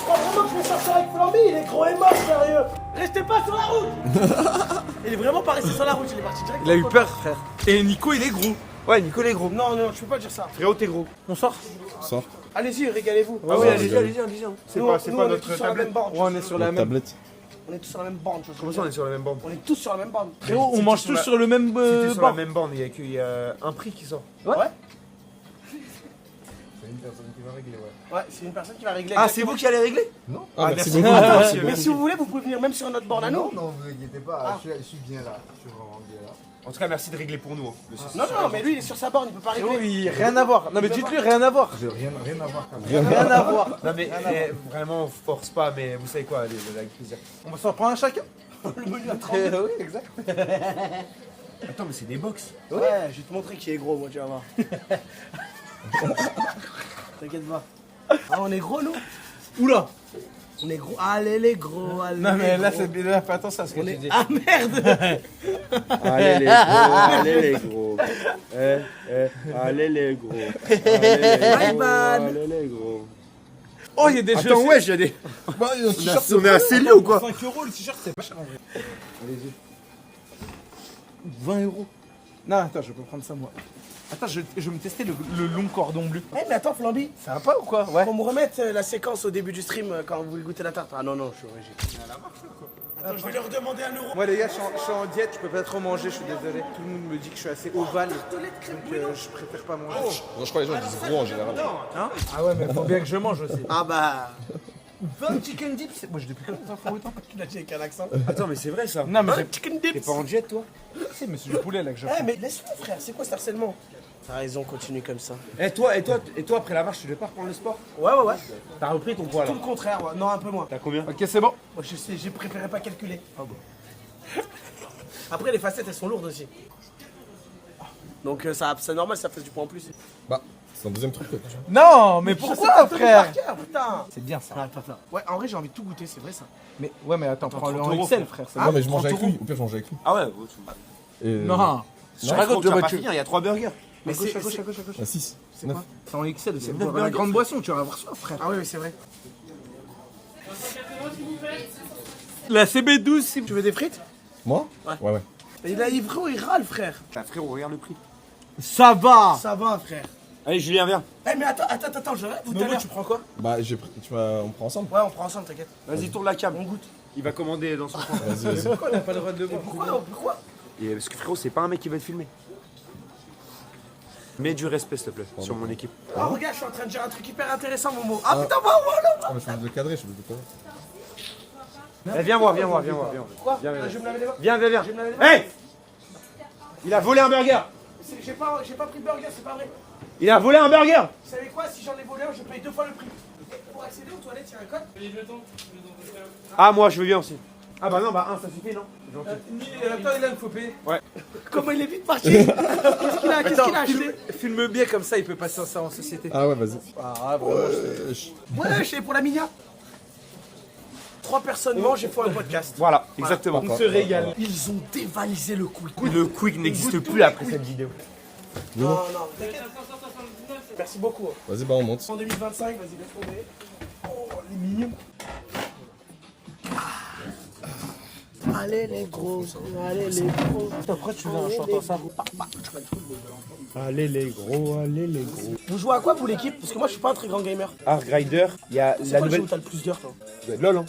Franchement, je vais sortir avec Flamby, il est gros et moche, sérieux. Restez pas sur la route. Il est vraiment pas resté sur la route, il est parti direct. Il a eu peur, frère. Et Nico, il est gros. Ouais, Nico, il est gros. Non, non, je peux pas dire ça. Frérot, t'es gros. On sort. Sors. Allez-y, régalez-vous. Ah oui, allez-y. C'est pas notre tablette. Ouais, on est sur la même. Tablette. On est tous sur la même bande. Comment ça, on est sur la même bande? On est tous sur la même bande. Frérot, on mange tous sur le même C'était sur la bord. même bande, il y a un prix qui sort. Ouais. C'est une personne qui va régler, ouais. Ouais, c'est une personne qui va régler. Ah, c'est vous qui allez régler? Ah, merci beaucoup. beaucoup. Mais si vous voulez, vous pouvez venir même sur notre borne à nous. Non, vous inquiétez pas, je suis bien là. Je suis vraiment bien là. En tout cas, merci de régler pour nous. Hein. Non, non, mais lui, il est sur sa borne, il peut pas Frérot, régler. rien à voir. Non, mais dites-lui rien à voir. J'ai rien à voir quand même. Rien à voir. Non, mais vraiment, force pas, mais vous savez quoi, allez, avec plaisir. On va s'en prendre un chacun. Le menu à 30. Oui, exact. Attends, mais c'est des box. Ouais, je vais te montrer qui est gros, moi, tu vas voir. T'inquiète pas. Ah, on est gros, nous? Oula. On est gros. Allez, les gros, allez. Non, mais les là, gros. c'est bien. Fais attention à ce que On tu est... dis. Ah, merde. Allez les gros, allez les gros. Allez les gros. Bye, man. Allez les gros. Oh, il y a des jeux. Attends, ouais, j'ai des. Bah, On est assez lié ou quoi? 5 € le t-shirt, c'est pas cher en vrai. Allez-y. 20 €. Non, attends, je peux prendre ça moi. Attends, je vais me tester le long cordon bleu. Eh, mais attends, Flamby. Ça va pas ou quoi? Ouais. Faut me remettre la séquence au début du stream quand vous voulez goûter la tarte. Ah non, non, je suis origine. Attends, je vais leur demander 1 euro. Moi les gars, je suis en diète, je peux pas trop manger, je suis désolé. Tout le monde me dit que je suis assez ovale, donc je préfère pas manger. je crois que les gens disent gros en général. Hein? Ah ouais, mais faut bien que je mange aussi. Ah bah. 20 chicken dips, moi je depuis quand ça fait autant? Tu l'as dit avec un accent. Attends, mais c'est vrai ça. Non mais Chicken T'es dips. pas en jet, toi? c'est mais c'est du poulet là que je Eh, mais laisse-le, frère. C'est quoi cet harcèlement? T'as raison, continue comme ça. Et toi, après la marche, tu devais pas reprendre le sport? Ouais, ouais, ouais. T'as repris ton poids là? Tout le contraire, ouais. Non, un peu moins. T'as combien? Ok, c'est bon. Moi, je sais, j'ai préféré pas calculer. Ah bon. Après, les facettes, elles sont lourdes aussi. Donc, ça, c'est normal, ça fait du poids en plus. Bah, c'est un deuxième truc. Non, mais pourquoi frère? Putain. C'est bien ça. Attends, attends. Ouais, en vrai, j'ai envie de tout goûter, c'est vrai ça. Mais ouais, mais attends, prends-le 30 en €, XL frère. Non, mais je mange avec lui. Au pire, je mange avec lui. Ah ouais, Et, Non. je raconte, tu vas pas finir, il y a 3 burgers. Mais À gauche, c'est. à gauche, à gauche, à gauche. 6. C'est quoi? C'est en XL, c'est neuf pour la burgers, grande frère. boisson, tu vas avoir soif frère. Ah oui, oui, c'est vrai. La CB12 si Tu veux des frites? Moi? Ouais. Ouais, ouais. Il a frérot, il râle, frère. Ah, frérot, regarde le prix. Ça va. Ça va, frère. Allez, Julien, viens. Eh, mais attends, je rêve tout à Momo, l'heure. tu prends quoi? Bah, on prend ensemble. Ouais, on prend ensemble, t'inquiète. Vas-y, tourne la cam. On goûte. Il va commander dans son coin. Vas-y, vas-y. Pourquoi on n'a pas le droit de le voir? Pourquoi? Et parce que frérot, c'est pas un mec qui va te filmer. Mets du respect, s'il te plaît, sur mon équipe. Oh, regarde, je suis en train de dire un truc hyper intéressant, Momo. Ah, putain, voilà. Ah, mais je suis obligé de cadrer, je suis obligé de cadrer. Eh, viens voir, viens voir. Quoi? Viens, Je vais me laver les mains. Viens. Je vais me laver les mains. Hey! Il a volé un burger! J'ai pas pris de burger, c'est pas vrai. Il a volé un burger! Vous savez quoi? Si j'en ai volé un, je paye 2 fois le prix. Pour accéder aux toilettes, il y a un code. Ah, moi, je veux bien aussi. Ah bah non, bah un, ça suffit, non? Attends, il a il faut payer. Comment il est vite parti? Qu'est-ce qu'il a acheté? Filme bien comme ça, il peut passer ça en société. Ah ouais, vas-y. Ah, vraiment. Ouais, c'est pour la minia. 3 personnes mangent et font un podcast. Voilà, exactement. On se régale. Ils ont dévalisé le quick. Le quick n'existe plus après cette vidéo. Non, non, t'inquiète. Merci beaucoup. Vas-y, bah, on monte. En 2025, vas-y, laisse tomber. Oh, les mignons. Allez les gros, allez les gros. Pourquoi tu veux un chanteur ça? Allez les gros, allez les gros. Vous jouez à quoi vous l'équipe? Parce que moi je suis pas un très grand gamer. Arc Rider, il y a C'est la quoi le jeu nouvelle. où t'as le plus d'heures toi? LOL, hein.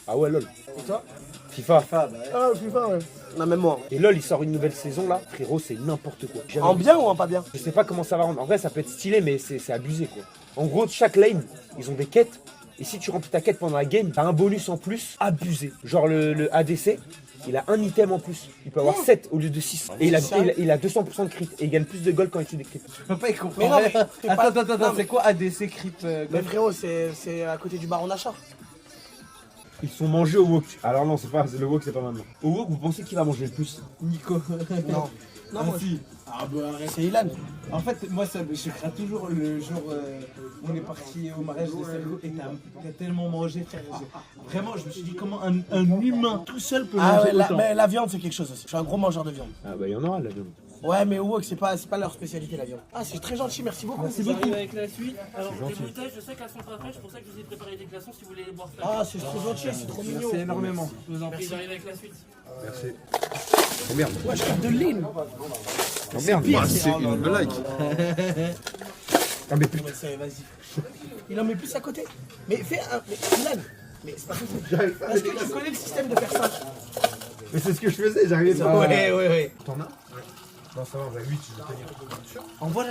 Ah ouais, LOL. Et toi? FIFA. Ah, FIFA, ouais. Non, même moi. Et LOL, il sort une nouvelle saison là. Frérot, c'est n'importe quoi. Jamais En vu. bien ou en pas bien? Je sais pas comment ça va rendre. En vrai, ça peut être stylé, mais c'est abusé quoi. En gros, chaque lane, ils ont des quêtes. Et si tu remplis ta quête pendant la game, t'as un bonus en plus abusé. Genre le ADC, il a un item en plus. Il peut avoir 7 au lieu de 6. Et il a 200% de crit. Et il gagne plus de gold quand il tue des crits. Je peux pas y comprendre. Mais non, mais t'es pas- Attends, non, mais- c'est quoi ADC crit Mais frérot, c'est à côté du baron d'achat. Ils sont mangés au wok. Alors non, le wok, c'est pas maintenant. Au wok, vous pensez qui va manger le plus? Nico. Non. Non, moi, si. Ah bah arrête. c'est Ilan. En fait, moi, je crains toujours le jour où on est parti au mariage de Sergo et t'as tellement mangé, frère. Vraiment, je me suis dit comment un humain tout seul peut Ah manger ouais, autant. mais la viande c'est quelque chose aussi. Je suis un gros mangeur de viande. Ah bah il y en aura de la viande. Ouais, mais Wok, c'est pas leur spécialité la viande. Ah, c'est très gentil, merci beaucoup. Merci On beaucoup. arrive avec la suite. Alors, les bouteilles, je sais qu'elles sont pas fraîches, c'est pour ça que je vous ai préparé des glaçons si vous voulez les boire fraîches. Ah, c'est trop gentil, c'est trop mignon. Merci énormément. Je vous en prie, j'arrive avec la suite. Oh merde. Ouais, je capte de l'île. Oh merde. pire, Ah, c'est- c'est oh là une là. blague. Ah, mais putain, vas-y. Il en met plus à côté. Mais fais un. Mais Milan, mais c'est pas possible. Parce que tu connais le système de faire ça. Mais c'est ce que je faisais, j'arrivais pas. Ouais. T'en as? Non, ça va, on va 8, je vais tenir. Envoie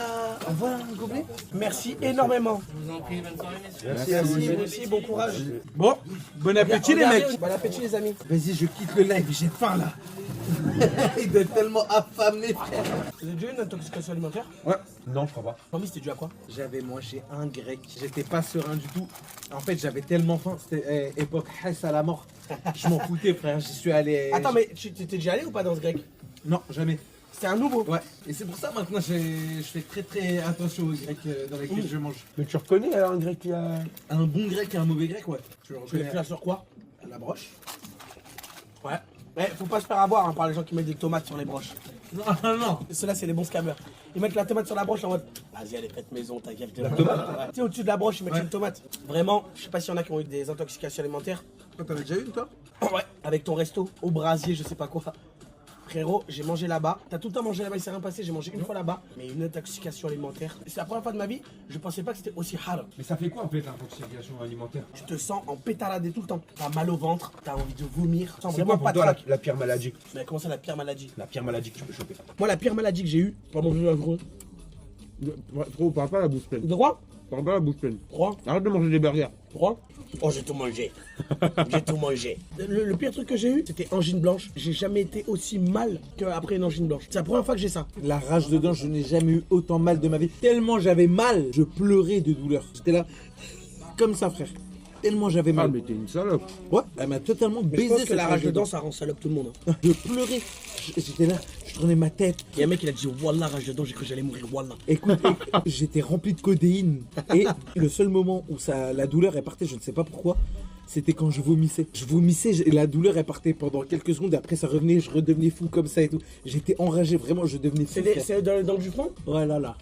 un gobelet. Merci énormément. Je vous en prie, bonne soirée, messieurs. Merci, bon courage. Bon, bon appétit les mecs. Bon appétit les amis. Vas-y, je quitte le live, j'ai faim là. Il doit être tellement affamé, frère. Vous avez déjà eu une intoxication alimentaire? Ouais. Non, je crois pas. Mamie, c'était dû à quoi? J'avais mangé un grec. J'étais pas serein du tout. En fait, j'avais tellement faim. C'était époque Hess à la mort. Je m'en foutais, frère. J'y suis allé. Attends, mais tu t'es déjà allé ou pas dans ce grec? Non, jamais. C'était un nouveau. Ouais. Et c'est pour ça maintenant je fais très très attention aux grecs dans lesquels je mange. Mais tu reconnais un grec qui a. Un bon grec et un mauvais grec, ouais. Tu le Tu les reconnais. fais sur quoi? La broche. Ouais. Mais faut pas se faire avoir par les gens qui mettent des tomates sur les broches. Non. Ceux-là, c'est les bons scammers. Ils mettent la tomate sur la broche en mode vas-y, allez, faites maison, ta gueule. La tomate. Tu sais, au-dessus de la broche, ils mettent une tomate. Vraiment, je sais pas s'il y en a qui ont eu des intoxications alimentaires. Toi, t'en as déjà eu, toi? Ouais. Avec ton resto, au brasier, je sais pas quoi. Frérot, j'ai mangé là-bas. T'as tout le temps mangé là-bas, il s'est rien passé. J'ai mangé une fois là-bas, mais une intoxication alimentaire. C'est la première fois de ma vie, je pensais pas que c'était aussi hard. Mais ça fait quoi en fait l'intoxication alimentaire? Tu te sens en pétaradé tout le temps. T'as mal au ventre, t'as envie de vomir. Tu sens C'est vraiment quoi pas pour de toi trac. la pire maladie? Mais comment ça, la pire maladie? La pire maladie que tu peux choper. Moi, la pire maladie que j'ai eue, pas manger la grosse. Trop, parle pas la bouche pleine. De quoi? Parle pas la bouche pleine. 3. Arrête de manger des burgers. 3. Oh, j'ai tout mangé. J'ai tout mangé. Le pire truc que j'ai eu, c'était angine blanche. J'ai jamais été aussi mal qu'après une angine blanche. C'est la première fois que j'ai ça. La rage dedans, je n'ai jamais eu autant mal de ma vie. Tellement j'avais mal, je pleurais de douleur. J'étais là, comme ça, frère. Tellement j'avais Ah mal. mais t'es une salope. Ouais, elle m'a totalement Mais je baisé pense que cette la rage dedans, ça rend salope tout le monde. Hein. Je pleurais. J'étais là, je tournais ma tête. Il y a un mec qui a dit Wallah, rage dedans, j'ai cru que j'allais mourir. Wallah. Écoute, j'étais rempli de codéine. Et le seul moment où la douleur est partie, je ne sais pas pourquoi, c'était quand je vomissais. Je vomissais, et la douleur est partie pendant quelques secondes. Et après, ça revenait, je redevenais fou comme ça et tout. J'étais enragé, vraiment, je devenais fou. frère. C'est dans le jus fond. Ouais, là.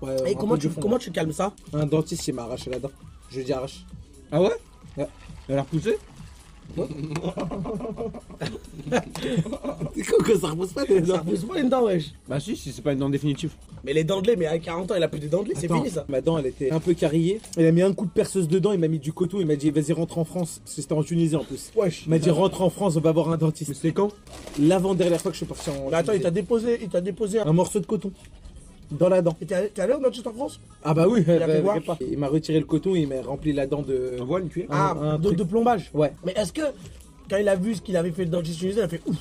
Ouais, Et un comment peu de tu, fond, comment là. tu calmes ça? Un dentiste, il m'a arraché la dent. Je lui dis arrache. Ah ouais? Ouais. Elle a repoussé? C'est quoi que ça repousse pas les Ça dents? repousse pas une dent, wesh. Bah si c'est pas une dent définitive. Mais les dents de lait, mais à 40 ans, il a plus de dents de lait, c'est Attends, fini ça. Ma dent, elle était un peu carillée. Il a mis un coup de perceuse dedans, il m'a mis du coton, il m'a dit vas-y rentre en France. Parce que c'était en Tunisie en plus. Wesh. Il m'a dit rentre en France, on va voir un dentiste. Mais c'était quand? L'avant-dernière fois que je suis parti en Mais attends, Tunisie. il t'a déposé un. Un morceau de coton. Dans la dent. Et t'es allé au dentiste en France? Ah bah oui, a fait voir il m'a retiré le coton et il m'a rempli la dent de... Un voile, tu es? Ah, un de, truc. de plombage. Ouais. Mais est-ce que quand il a vu ce qu'il avait fait le dentiste tunisien, il a fait ouf?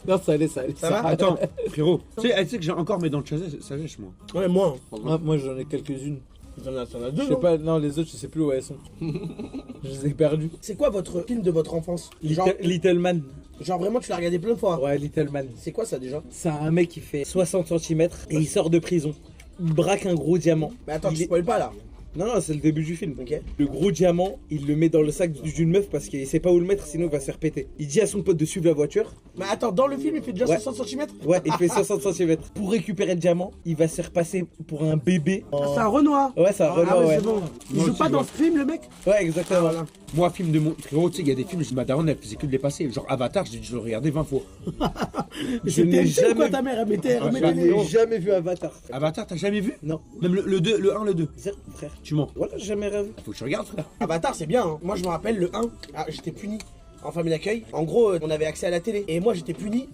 Non, ça allait. Ça va? Attends, frérot. Tu sais que j'ai encore mes dents de sagesse, moi. Ouais, moi. Ah, moi j'en ai quelques-unes. T'en as Je deux. sais non? pas, non les autres je sais plus où elles sont. Je les ai perdues. C'est quoi votre film de votre enfance? Genre, Little Man. genre vraiment, tu l'as regardé plein de fois. Ouais, Little Man. C'est quoi ça déjà? C'est un mec qui fait 60 cm et il sort de prison. Il braque un gros diamant. Mais attends, Il tu est- spoil pas là. Non, c'est le début du film. Ok. Le gros diamant, il le met dans le sac d'une meuf parce qu'il sait pas où le mettre, sinon il va se faire péter. Il dit à son pote de suivre la voiture. Mais attends, dans le film, il fait déjà Ouais. 60 cm? Ouais, il fait 60 cm. Pour récupérer le diamant, il va se faire passer pour un bébé. C'est un Renoir. Ouais, c'est un Renoir, ouais. c'est bon. Il Moi joue aussi, pas je dans vois. ce film, le mec? Ouais, exactement. Voilà. Moi, film de mon. Frérot, tu sais, il y a des films, ma daronne, elle faisait que de les passer. Genre Avatar, je le regardais 20 fois. Mais Je c'est n'ai TNT ou quoi jamais ta mère? Elle mettait Je les- n'ai jamais vu Avatar. Avatar, t'as jamais vu? Non. Même le 2, le 1, le 2. Zéro, frère. Tu mens. Voilà, j'ai jamais rêvé. Faut que tu regardes, frère. Avatar, c'est bien. Hein. Moi, je me rappelle le 1. Ah, j'étais puni en famille d'accueil. En gros, on avait accès à la télé. Et moi, j'étais puni.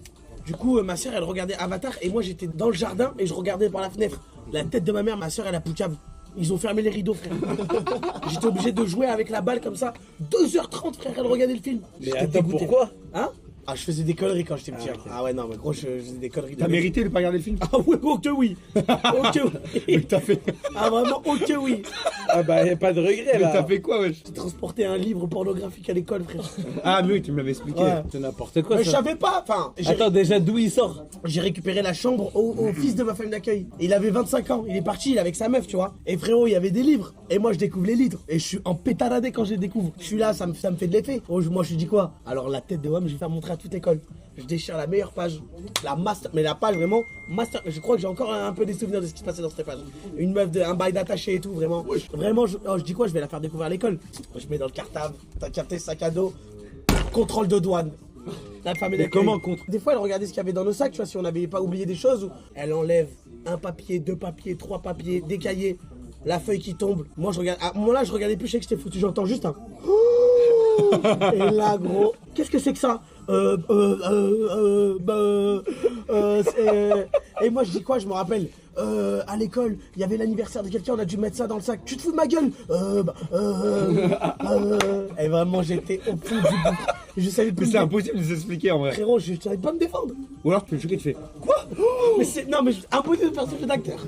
Du coup, ma soeur, elle regardait Avatar. Et moi, j'étais dans le jardin et je regardais par la fenêtre. La tête de ma mère, ma soeur, elle a poucave. Ils ont fermé les rideaux, frère. J'étais obligé de jouer avec la balle comme ça. 2h30, frère, elle regardait le film. Mais J'étais attends, dégoûté. pourquoi? Hein? Ah, je faisais des conneries quand j'étais petit. Ah ouais, non, mais gros, je faisais des conneries. T'as mérité de pas regarder le film? Ah ouais, oh que oui. Oh que oui. T'as fait. Ah vraiment, oh que oui. Ah bah, y a pas de regret Mais t'as là. fait quoi, wesh? J'ai transporté un livre pornographique à l'école, frère. Ah, mais oui, tu me l'avais expliqué. Ouais. C'est n'importe quoi Mais je ça. savais pas. Enfin, Attends, déjà d'où il sort? j'ai récupéré la chambre au fils de ma famille d'accueil. Il avait 25 ans. Il est parti, il est avec sa meuf, tu vois. Et frérot, il y avait des livres. Et moi, je découvre les livres. Et je suis en pétaradé quand je les découvre. Je suis là, ça me fait de l'effet. Oh, moi, je lui dis quoi? Alors, la tête de Wam, je vais faire montrer à toute école. Je déchire la meilleure page, la master, mais la page vraiment master. Je crois que j'ai encore un peu des souvenirs de ce qui se passait dans cette page. Une meuf, un bail d'attaché et tout, vraiment. Vraiment, je dis quoi, je vais la faire découvrir à l'école. Je mets dans le cartable, t'as capté, sac à dos, contrôle de douane. La femme Mais comment contre? Des fois, elle regardait ce qu'il y avait dans nos sacs, tu vois, si on n'avait pas oublié des choses. Elle enlève un papier, 2 papiers, 3 papiers, des cahiers, la feuille qui tombe. Moi, je regarde. À un moment là, je regardais plus, je sais que j'étais foutu. J'entends juste un. Et là, gros, qu'est-ce que c'est que ça? Et moi, je dis quoi? Je me rappelle. À l'école, il y avait l'anniversaire de quelqu'un, on a dû mettre ça dans le sac. Tu te fous de ma gueule? Et vraiment, j'étais au bout du bout. Je savais plus. Mais c'est impossible de s'expliquer en vrai. Frérot, je savais pas me défendre. Ou alors tu peux le choquer, tu fais. Mais c'est. Non, mais impossible de faire ce jeu d'acteur.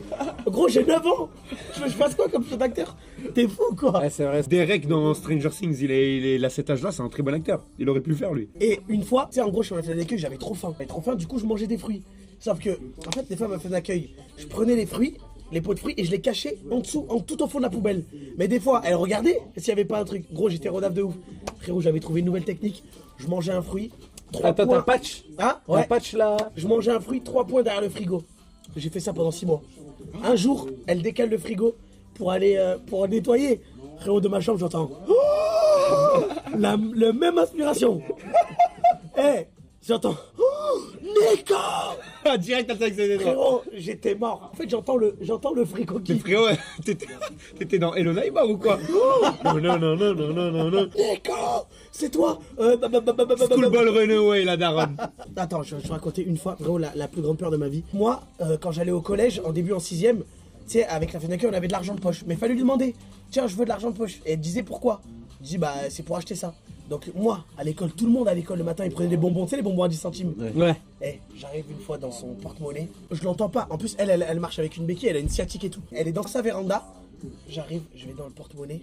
Gros, j'ai 9 ans. Je veux que je fasse quoi comme jeu d'acteur? T'es fou, quoi. Ouais, c'est vrai. Derek dans Stranger Things, il a cet âge-là, c'est un très bon acteur. Il aurait pu le faire lui. Et une fois, tu sais, en gros, je suis à la fenêtre d'accueil, j'avais trop faim. J'avais trop faim, du coup, je mangeais des fruits. Sauf que, en fait, des fois, à ma fenêtre d'accueil, je prenais les fruits, les pots de fruits, et je les cachais en dessous, tout au fond de la poubelle. Mais des fois, elle regardait s'il y avait pas un truc. Gros, j'étais rodave de ouf. Frérot, j'avais trouvé une nouvelle technique. Je mangeais un fruit. 3 Attends, points. t'as patch? Hein? Un Ouais. patch là. Je mangeais un fruit, 3 points derrière le frigo. J'ai fait ça pendant 6 mois. Un jour, elle décale le frigo pour aller pour nettoyer. Frérot, de ma chambre, j'entends. Le même inspiration. Eh, j'entends. Nico! Direct à ça avec ses doigts. Frérot, j'étais mort. En fait, j'entends le frigo qui. Mais frérot, t'étais dans Hello Neighbor ou quoi? Non. Nico! C'est toi! Schoolball Runaway, la daronne. Attends, je vais raconter une fois, vraiment la plus grande peur de ma vie. Moi, quand j'allais au collège, en début en 6ème, tu sais, avec la fenêtre d'accueil, on avait de l'argent de poche. Mais il fallait lui demander, tiens, je veux de l'argent de poche. Et elle disait pourquoi? Je dis, bah, c'est pour acheter ça. Donc, moi, à l'école, tout le monde à l'école le matin, il prenait des bonbons, tu sais, les bonbons à 10 centimes. Ouais. Et j'arrive une fois dans son porte-monnaie, je l'entends pas. En plus, elle marche avec une béquille, elle a une sciatique et tout. Elle est dans sa véranda. J'arrive, je vais dans le porte-monnaie,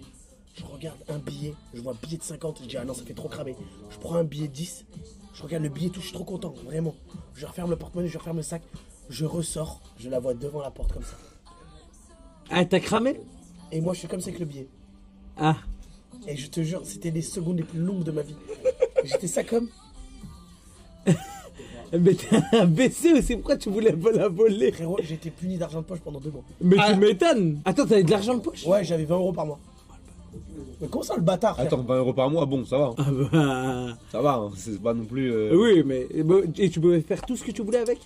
je regarde un billet, je vois un billet de 50, je dis ah non, ça fait trop cramer. Je prends un billet de 10, je regarde le billet tout, je suis trop content, vraiment. Je referme le porte-monnaie, je referme le sac, je ressors, je la vois devant la porte comme ça. Ah, t'as cramé? Et moi, je suis comme ça avec le billet. Ah. Et je te jure, c'était les secondes les plus longues de ma vie. J'étais ça comme. Mais t'es un BC aussi, pourquoi tu voulais pas la voler? Frérot, j'ai été puni d'argent de poche pendant 2 mois. Mais tu m'étonnes. Attends, t'avais de l'argent de poche? Ouais, j'avais 20 € par mois. Mais comment ça, le bâtard, frère? Attends, 20 € par mois, bon, ça va. Ah bah. Ça va, hein, c'est pas non plus. Oui, mais. Et tu pouvais faire tout ce que tu voulais avec?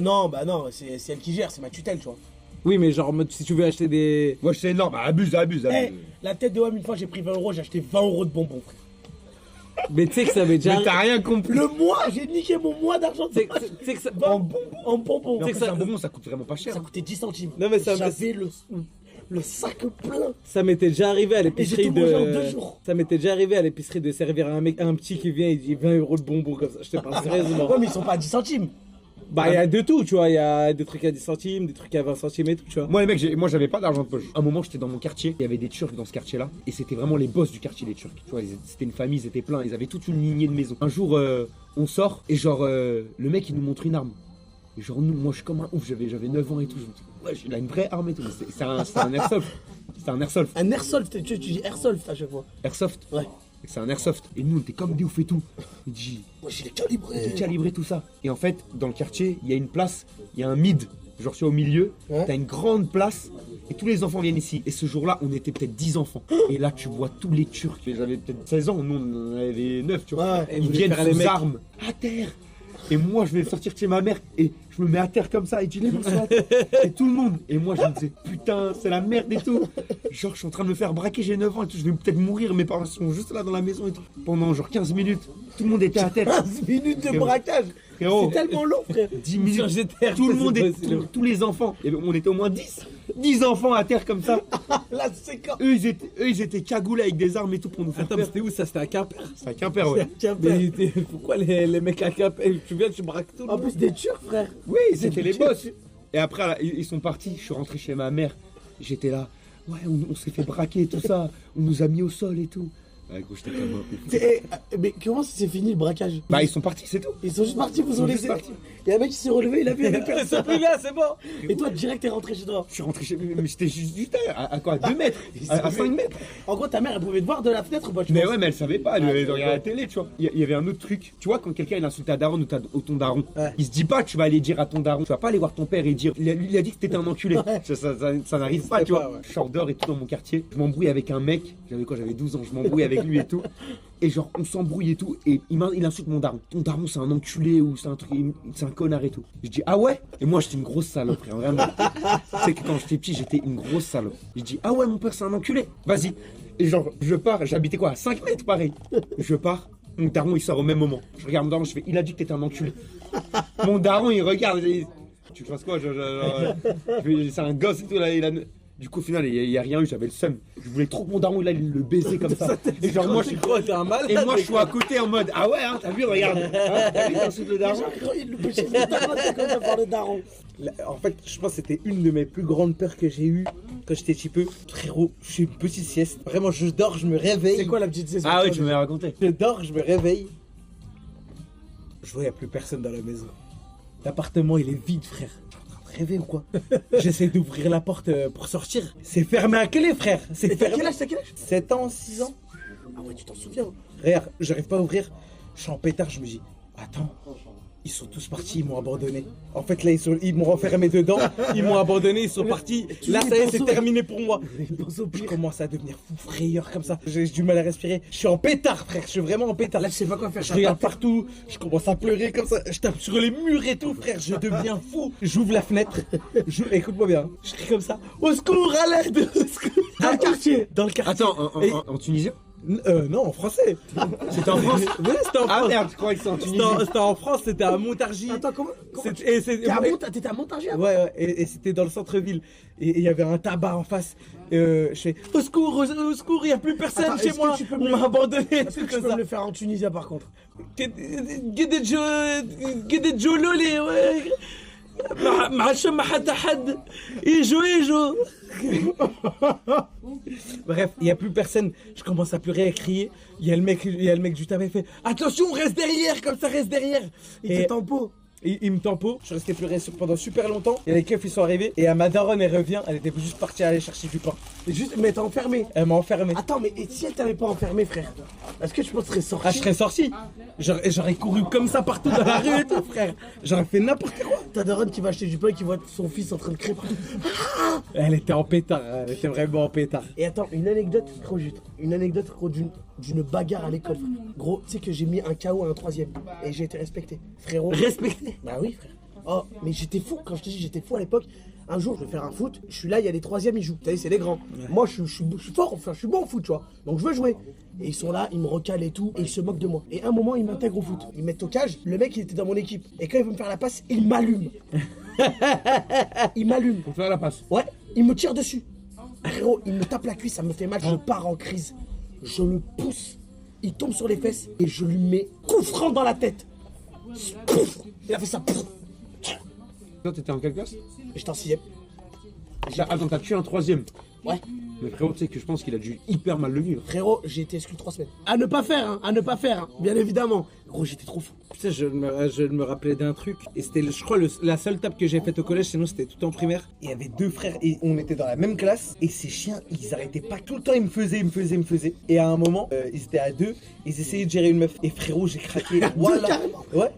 Non, bah non, c'est elle qui gère, c'est ma tutelle, tu vois. Oui, mais genre, en mode, si tu veux acheter des. Moi, c'est énorme, abuse. Eh, la tête de Wam, une fois, j'ai pris 20 €, j'ai acheté 20 € de bonbons, frère. Mais tu sais que ça avait déjà. Mais t'as rien compris. Le mois, j'ai niqué mon mois d'argent de Tu poche. sais que ça. En bonbons. Mais en que plus, ça- un bonbon, ça coûte vraiment pas cher. Ça coûtait 10 centimes. Non, mais ça- J'avais le sac plein. Ça m'était déjà arrivé à l'épicerie Et j'ai tout mangé en de. 2 jours. Ça m'était déjà arrivé à l'épicerie de servir à un petit qui vient et dit 20 € de bonbons comme ça. Je te parle sérieusement. Ouais, mais ils sont pas à 10 centimes. Bah, il y a de tout, tu vois. Il y a des trucs à 10 centimes, des trucs à 20 centimes et tout, tu vois. Moi, les mecs, moi, j'avais pas d'argent de poche. À un moment, j'étais dans mon quartier. Il y avait des Turcs dans ce quartier-là. Et c'était vraiment les boss du quartier, les Turcs. Tu vois, c'était une famille, ils étaient pleins. Ils avaient toute une lignée de maisons. Un jour, on sort et genre, le mec, il nous montre une arme. Et genre, nous, moi, je suis comme un ouf. J'avais 9 ans et tout. Je me dis, ouais, il a une vraie arme et tout. Mais c'est un airsoft. C'est un airsoft. Un airsoft, tu dis airsoft à chaque fois. Airsoft. Ouais. C'est un airsoft. Et nous, on était comme des ouf et tout. Il dit, Moi, j'ai calibré. j'ai calibré tout ça. Et en fait, dans le quartier, il y a une place, il y a un mid. Genre, tu es au milieu, Ouais. t'as une grande place. Et tous les enfants viennent ici. Et ce jour-là, on était peut-être 10 enfants. Et là, tu vois tous les Turcs. J'avais peut-être 16 ans, nous, on en avait 9, tu vois. Ouais. Et Ils vous viennent faire les sous mecs. armes, à terre. Et moi, je vais sortir de chez ma mère et je me mets à terre comme ça. Et tu lèves le SWAT. Et tout le monde. Et moi, je me disais, putain, c'est la merde et tout. Genre, je suis en train de me faire braquer, j'ai 9 ans et tout. Je vais peut-être mourir. Mes parents sont juste là dans la maison et tout. Pendant genre 15 minutes, tout le monde était à terre. 15 minutes de Frérot. braquage. Frérot. C'est tellement long, frère. 10 minutes. Sur GTR, Tout le c'est monde pas est. possible. Tous les enfants. Et on était au moins 10. 10 enfants à terre comme ça. La séquence. Eux, ils étaient cagoulés avec des armes et tout pour nous faire Attends, mais peur. c'était où ça? C'était à Quimper. C'est à Quimper, ouais. Tiens, père. Mais pourquoi les mecs à Quimper? Tu viens, tu braques tout le En monde. plus, des Turcs, frère. Oui, c'était les boss. Et après, là, ils sont partis. Je suis rentré chez ma mère. J'étais là. Ouais, on s'est fait braquer, tout ça. On nous a mis au sol et tout. Ouais, gros, j'étais comme un ouf. Mais comment ça s'est fini le braquage? Bah, ils sont partis, c'est tout. Ils sont juste partis, vous Ils sont ont juste laissé. partis. Il y a un mec qui s'est relevé, il a vu, il y avait personne. plus là, c'est bon. Et toi, direct, t'es rentré chez toi. Je suis rentré chez mais j'étais juste à quoi? À 2 mètres? À 5 mètres? En gros, ta mère, elle pouvait te voir de la fenêtre ou pas? Mais ouais, mais elle savait pas, elle regardait la télé, tu vois. Il y avait un autre truc. Tu vois, quand quelqu'un il insulte ta daronne ou ton daron, Ouais. il se dit pas, tu vas aller dire à ton daron, tu vas pas aller voir ton père et dire, lui, il a dit que t'étais un enculé. Ça n'arrive pas, tu vois. ouais. Je sors dehors et tout dans mon quartier. Je m'embrouille avec un mec, j'avais 12 ans, je m'embrouille avec lui et tout. Et genre, on s'embrouille et tout. Et il insulte mon daron. Ton daron, c'est un enculé ou c'est un truc, c'est un connard et tout. Je dis, ah ouais? Et moi, j'étais une grosse salope, frère, vraiment. Tu sais que quand j'étais petit, j'étais une grosse salope. Je dis, ah ouais, mon père, c'est un enculé. Vas-y. Et genre, je pars, j'habitais quoi? À 5 mètres, pareil. Je pars. Mon daron, il sort au même moment. Je regarde mon daron, je fais, il a dit que t'étais un enculé. Mon daron, il regarde. Tu fasses quoi? C'est un gosse et tout, là. Du coup, au final, il y a rien eu, j'avais le seum. Je voulais trop que mon daron, là, il le baisait comme ça. Et genre, moi, je suis quoi? T'es un malade. Et moi, je suis à côté en mode, ah ouais, hein, t'as vu, regarde. Hein, t'as vu, t'insultes le daron. Le daron. En fait, je pense que c'était une de mes plus grandes peurs que j'ai eues quand j'étais petit peu. Frérot, je fais une petite sieste. Vraiment, je dors, je me réveille. C'est quoi la petite saison? Ah ouais, tu m'avais raconté. Je dors, je me réveille. Je vois, il n'y a plus personne dans la maison. L'appartement, il est vide, frère. Je suis en train de rêver ou quoi? J'essaie d'ouvrir la porte pour sortir. C'est fermé à clé, frère. C'est T'as fermé. quel âge? T'as quel âge? 7 ans, 6 ans. Ah ouais, tu t'en souviens. Regarde, j'arrive pas à ouvrir. Je suis en pétard, je me dis, attends, ils sont tous partis, ils m'ont abandonné. En fait, là, ils m'ont renfermé dedans, ils m'ont abandonné, ils sont partis. Là, ça y est, c'est terminé pour moi. Je commence à devenir fou, frayeur comme ça. J'ai du mal à respirer. Je suis en pétard, frère, je suis vraiment en pétard. Là, tu sais pas quoi faire. Je regarde partout, je commence à pleurer comme ça, je tape sur les murs et tout, frère, je deviens fou. J'ouvre la fenêtre, écoute-moi bien, je crie comme ça, au secours, à l'aide, au secours. Dans le quartier. Dans le quartier. Attends, Et- en tunisien? Non, en français. C'était en France? Oui, c'était en Ah France. merde, je croyais que c'était en Tunisie. C'était en France, c'était à Montargis. Attends, comment? T'étais à Montargis avant? Ouais, et c'était dans le centre-ville. Et il y avait un tabac en face. Je fais au secours, il n'y a plus personne Attends, chez est-ce moi. que tu peux On me- m'a abandonné. Est-ce que tout tu comme peux ça. me le faire en tunisien par contre? Gede Jololé, ouais. مع حتى حد يجو. Bref, il n'y a plus personne. Je commence à pleurer, à crier. Il y a le mec du tabac qui fait attention, reste derrière, comme ça, reste derrière. Il te tempo. Il me tempo. Je restais pleurer pendant super longtemps. Et les keufs ils sont arrivés. Et à ma daronne elle revient. Elle était juste partie aller chercher du pain. Juste, mais t'es enfermé. Elle m'a enfermé. Attends, mais et si elle t'avait pas enfermé, frère? Est-ce que tu penses que tu serais sorti? Ah, je serais sorti. J'aurais couru comme ça partout dans la rue et tout, frère. J'aurais fait n'importe quoi. Ta daronne qui va acheter du pain et qui voit son fils en train de crier partout. Elle était en pétard. Elle était vraiment en pétard. Et attends, une anecdote, gros, d'une bagarre à l'école, frère. Gros, tu sais que j'ai mis un KO à un troisième et j'ai été respecté. Frérot. Respecté. Bah oui, frère. Oh, mais j'étais fou, quand je te dis j'étais fou à l'époque. Un jour, je vais faire un foot, je suis là, il y a les troisièmes, ils jouent. Vous savez, c'est les grands. Moi, je suis fort, enfin, je suis bon au foot, tu vois. Donc, je veux jouer. Et ils sont là, ils me recalent et tout, et ils se moquent de moi. Et à un moment, ils m'intègrent au foot. Ils mettent au cage, le mec, il était dans mon équipe. Et quand il veut me faire la passe, il m'allume. Il m'allume. Pour faire la passe. Ouais, il me tire dessus. Frérot, il me tape la cuisse, ça me fait mal, je pars en crise. Je le pousse, il tombe sur les fesses et je lui mets coup franc dans la tête. Pouf. Il a fait ça. Pouf. Toi, t'étais en quelle classe? J'étais en 6ème. Attends, t'as tué un troisième. Ouais. Mais frérot, tu sais que je pense qu'il a dû hyper mal le vivre. Frérot, j'ai été exclu 3 semaines. À ne pas faire, à ne pas faire, bien évidemment. Gros, j'étais trop fou. Putain, je me rappelais d'un truc. Et c'était, je crois, la seule table que j'ai faite au collège. Sinon, c'était tout en primaire. Il y avait 2 frères et on était dans la même classe. Et ces chiens, ils arrêtaient pas. Tout le temps, ils me faisaient. Et à un moment, ils étaient à 2. Ils essayaient de gérer une meuf. Et frérot, j'ai craqué. Voilà. carrément. Ouais.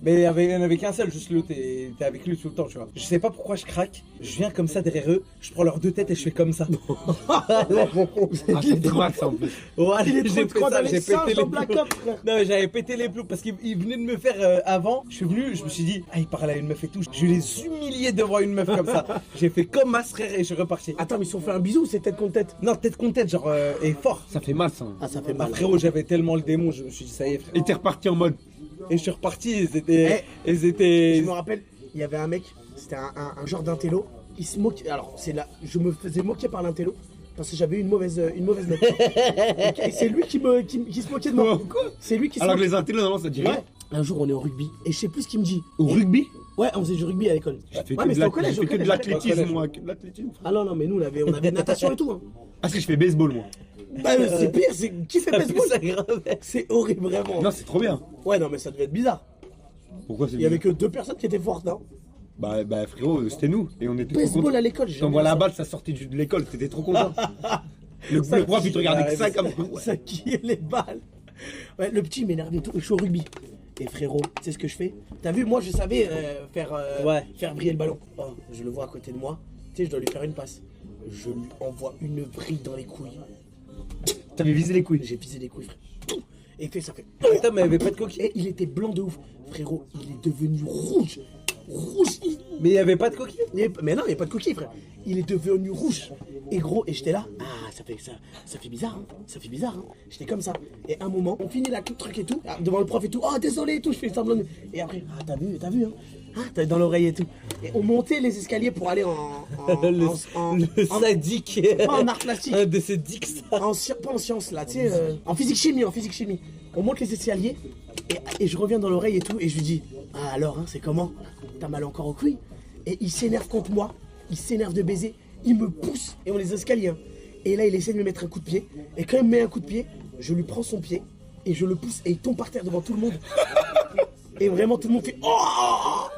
Mais il n'y en avait qu'un seul, juste l'autre, t'es avec lui tout le temps, tu vois. Je sais pas pourquoi je craque, je viens comme ça derrière eux, je prends leurs 2 têtes et je fais comme ça. Ah, c'était max en plus. Voilà, Il est trop j'ai de fait quoi ça, dans j'ai les singes pété dans les Black plombs. Ops, frère. Non mais j'avais pété les plombs parce qu'il venait de me faire avant. Je suis venu, je me suis dit, ah il parle à une meuf et tout. Je les humiliais devant une meuf comme ça. J'ai fait comme ma frère et je suis reparti. Attends, mais ils se sont fait un bisou ou c'est tête contre tête? Non, tête contre tête, genre, et fort. Ça fait mal, ça. Ah, ça fait Ah, mal. frérot, j'avais tellement le démon, je me suis dit, ça y est, frère. Et t'es reparti en mode. Et je suis reparti, ils étaient. Je me rappelle, il y avait un mec, c'était un genre d'intello. Il se moquait. Alors, c'est là, je me faisais moquer par l'intello parce que j'avais eu une mauvaise note. Et c'est lui qui se moquait de moi. C'est lui qui se Alors que moquait. les intellos, non, ça te dit rien. Ouais. Un jour, on est au rugby et je sais plus ce qu'il me dit. Au rugby? Ouais, on faisait du rugby à l'école. J'ai fait Ouais, que mais de c'était au collège. j'ai fait que de au collège. l'athlétisme, moi. Que de l'athlétisme. Ah non, non, mais nous, on avait natation et tout. Hein. Ah, si, je fais baseball, moi. Bah, c'est pire, c'est qui fait baseball? C'est horrible, vraiment. Non, c'est trop bien. Ouais, non, mais ça devait être bizarre. Pourquoi c'est Il y avait que 2 personnes qui étaient fortes, non? Bah frérot, c'était nous. Et on était trop Baseball contents. à l'école, j'ai T'envoies jamais la vu balle, ça sortait de l'école, t'étais trop content. Le prof, il te regardait que ça comme. Ça qui est les balles. Ouais, le petit m'énervait tout. Je suis au rugby. Et frérot, tu sais ce que je fais? T'as vu, moi je savais faire briller le ballon. Oh, je le vois à côté de moi. Tu sais, je dois lui faire une passe. Je lui envoie une vrille dans les couilles. T'avais visé les couilles. J'ai visé les couilles, frère. Et fait, ça fait. Putain, mais il avait pas de coquille. Et il était blanc de ouf. Frérot, il est devenu rouge. Rouge. Mais il y avait pas de coquille. Mais non, il n'y a pas de coquille, frère. Il est devenu rouge. Et gros, et j'étais là. Ah, ça fait bizarre, hein. Ça fait bizarre, hein. J'étais comme ça. Et à un moment, on finit la truc et tout. Devant le prof et tout. Oh, désolé et tout. Je fais semblant. Et après, ah, t'as vu, hein. Ah, t'as dans l'oreille et tout. Et on montait les escaliers pour aller Le sadique. pas en art plastique. Un de ces dicks, ça. Pas en sciences, là, tu sais, en physique-chimie, On monte les escaliers et je reviens dans l'oreille et tout, et je lui dis, ah alors, hein, c'est comment? T'as mal encore aux couilles? Et il s'énerve contre moi, il s'énerve de baiser, il me pousse, et on les escaliers, hein. Et là, il essaie de me mettre un coup de pied, et quand il me met un coup de pied, je lui prends son pied, et je le pousse, et il tombe par terre devant tout le monde. Et vraiment, tout le monde fait, oh!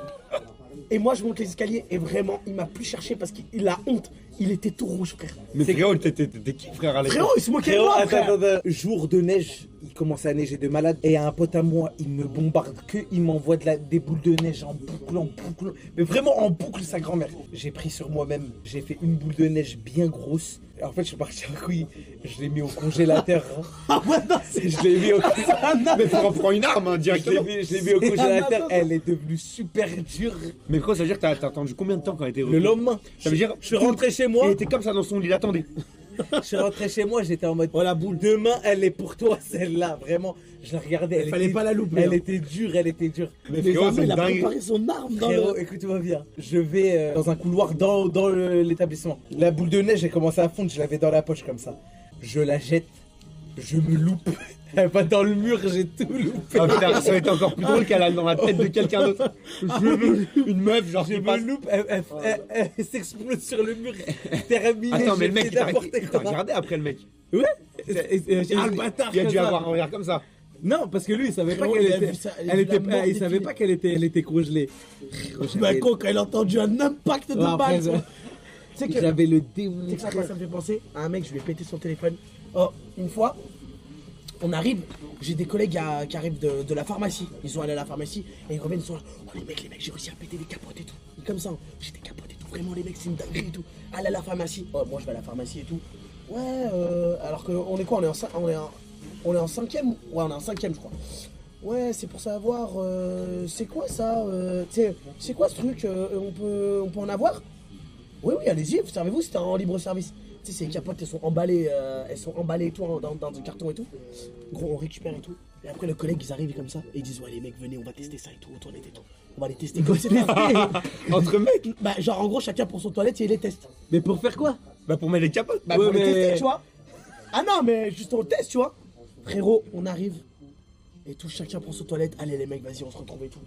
Et moi, je monte les escaliers, et vraiment, il m'a plus cherché parce qu'il a honte. Il était tout rouge, frère. Mais frérot, t'étais qui, frère, à l'époque? Frérot, il se moquait de Frérot, moi, frère. attends. Jour de neige, il commence à neiger de malade. Et un pote à moi, il me bombarde il m'envoie des boules de neige en boucle. Mais vraiment en boucle, sa grand-mère. J'ai pris sur moi-même, j'ai fait une boule de neige bien grosse. Et en fait, je suis parti en couille. Je l'ai mis au congélateur. Hein. Ah ouais, non, Je l'ai mis au Mais faut prendre une arme, hein, directement. je l'ai mis au congélateur. Elle est devenue super dure. Mais frérot, ça veut dire que t'as attendu combien de temps quand elle était Le lendemain, Ça veut dire. je suis rentré chez moi. Il était comme ça dans son lit, il attendait. Je suis rentré chez moi, j'étais en mode oh la boule, demain elle est pour toi celle-là, vraiment. Je la regardais, elle fallait était- pas la louper, Elle hein. était dure. Mais Mais frérot, jamais, c'est il a dingue. préparé son arme dans Frérot, le... écoute-moi bien. Je vais dans un couloir dans l'établissement. La boule de neige, j'ai commencé à fondre, je l'avais dans la poche comme ça. Je la jette, je me loupe. Elle va dans le mur, j'ai tout loupé. Ah putain, ça aurait été encore plus drôle qu'elle aille dans la tête de quelqu'un d'autre. Une meuf, genre, Je qui passe. me loupe, elle s'explose sur le mur. Terminé, Attends, mais j'ai le mec, fait il t'a n'importe quoi. regardé après le mec. Ouais. Ah, le bâtard, Il a comme dû ça. avoir un regard comme ça. Non, parce que lui, il savait pas Frérot, qu'elle il a était. vu ça, il a Elle vu la était mort il savait défiler. pas qu'elle était congelée. Bah con, quand il a entendu un impact de Ouais, après, balle. Tu sais que... J'avais le Tu sais démon. que ça, quoi, ça me fait penser à un mec, je lui ai pété son téléphone. Oh, une fois, on arrive, j'ai des collègues qui arrivent de la pharmacie. Ils sont allés à la pharmacie et ils reviennent, ils sont là. Oh les mecs, j'ai réussi à péter des capotes et tout. Et comme ça, j'ai des capotes et tout. Vraiment, les mecs, c'est une dinguerie et tout. Allez à la pharmacie. Oh, moi, je vais à la pharmacie et tout. Ouais, alors qu'on est quoi? On est en cinquième? Ouais, on est en cinquième, je crois. Ouais, c'est pour savoir, c'est quoi ça? Tu sais, c'est quoi ce truc? On peut en avoir? Oui, allez-y, servez-vous, c'était en libre service. Tu sais, ces capotes, elles sont emballées et tout, dans du carton et tout. Gros, on récupère et tout. Et après, le collègue, ils arrivent comme ça, et ils disent, ouais, les mecs, venez, on va tester ça et tout, aux toilettes et tout. On va les tester comme c'est pas. Entre mecs. Bah, genre, en gros, chacun pour son toilette, et ils les testent. Mais pour faire quoi? Bah pour mettre les capotes. Bah, Ouais, pour les mais- tester, tu vois. Ah non, mais juste on le teste, tu vois. Frérot, on arrive, et tout, chacun pour son toilette. Allez, les mecs, vas-y, on se retrouve et tout.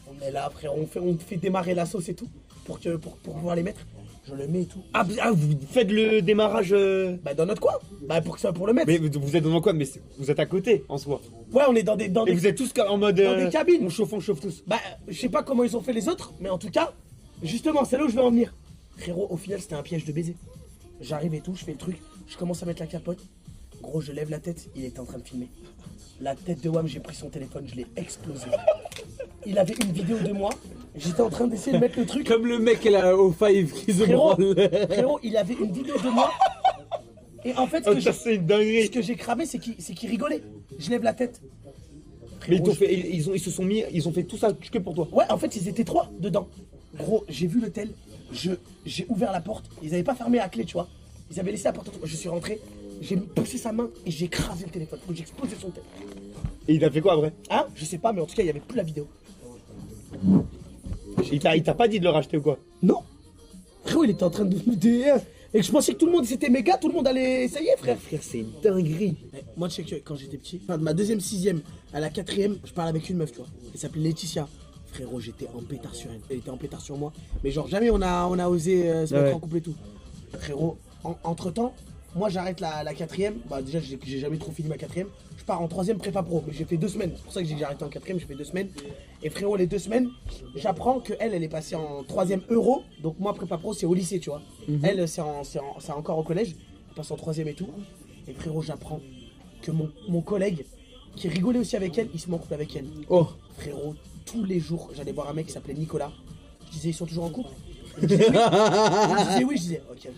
On est là, frère, on fait démarrer la sauce et tout, pour pouvoir les mettre. Je le mets et tout. Ah, vous faites le démarrage. Bah, dans notre coin. Bah, pour le mettre. Mais vous êtes dans quoi? Mais vous êtes à côté en soi. Ouais, on est dans des Et vous êtes tous en mode. dans des cabines. On chauffe tous. Bah, je sais pas comment ils ont fait les autres, mais en tout cas, justement, c'est là où je vais en venir. Frérot, au final, c'était un piège de baiser. J'arrive et tout, je fais le truc, je commence à mettre la capote. Gros, je lève la tête, il était en train de filmer. La tête de Wam, j'ai pris son téléphone, je l'ai explosé. Il avait une vidéo de moi, j'étais en train d'essayer de mettre le truc. Comme le mec là au Five qui se Frérot, branle. frérot, il avait une vidéo de moi. Et en fait, Oh, ça c'est une dinguerie. ce que j'ai cramé, c'est qu'il rigolait. Je lève la tête. Mais ils Frérot, t'ont fait, ils se sont mis, ils ont fait tout ça que pour toi. Ouais, en fait, ils étaient 3 dedans. Gros, j'ai vu le tel, j'ai ouvert la porte, ils avaient pas fermé à clé, tu vois. Ils avaient laissé la porte ouverte. Je suis rentré, j'ai poussé sa main et j'ai écrasé le téléphone. J'ai explosé son tel. Et il a fait quoi après? Hein? Je sais pas, mais en tout cas, il y avait plus la vidéo. Il t'a pas dit de le racheter ou quoi? Non. Frérot, il était en train de nous dire. Et que je pensais que tout le monde, c'était méga, tout le monde allait essayer, frère. Frère, c'est une dinguerie. Moi, tu sais que quand j'étais petit, enfin, de ma deuxième, sixième à la quatrième, je parlais avec une meuf, tu vois. Elle s'appelait Laetitia. Frérot, j'étais en pétard sur elle. Elle était en pétard sur moi. Mais genre, jamais on a osé se mettre Ouais. en couple et tout. Frérot, entre temps, moi j'arrête la quatrième. Bah déjà j'ai jamais trop fini ma quatrième. Je pars en troisième prépa pro, mais j'ai fait 2 semaines. C'est pour ça que j'ai arrêté en quatrième, j'ai fait 2 semaines. Et frérot, les 2 semaines, j'apprends qu'elle est passée en troisième euro. Donc moi prépa pro c'est au lycée, tu vois. Elle c'est encore au collège. Elle passe en troisième et tout. Et frérot, j'apprends que mon collègue qui rigolait aussi avec elle, il se met en couple avec elle. Oh. Frérot, tous les jours, j'allais voir un mec qui s'appelait Nicolas. Je disais, ils sont toujours en couple? Il me disait oui. Il me disait oui, je disais, ok.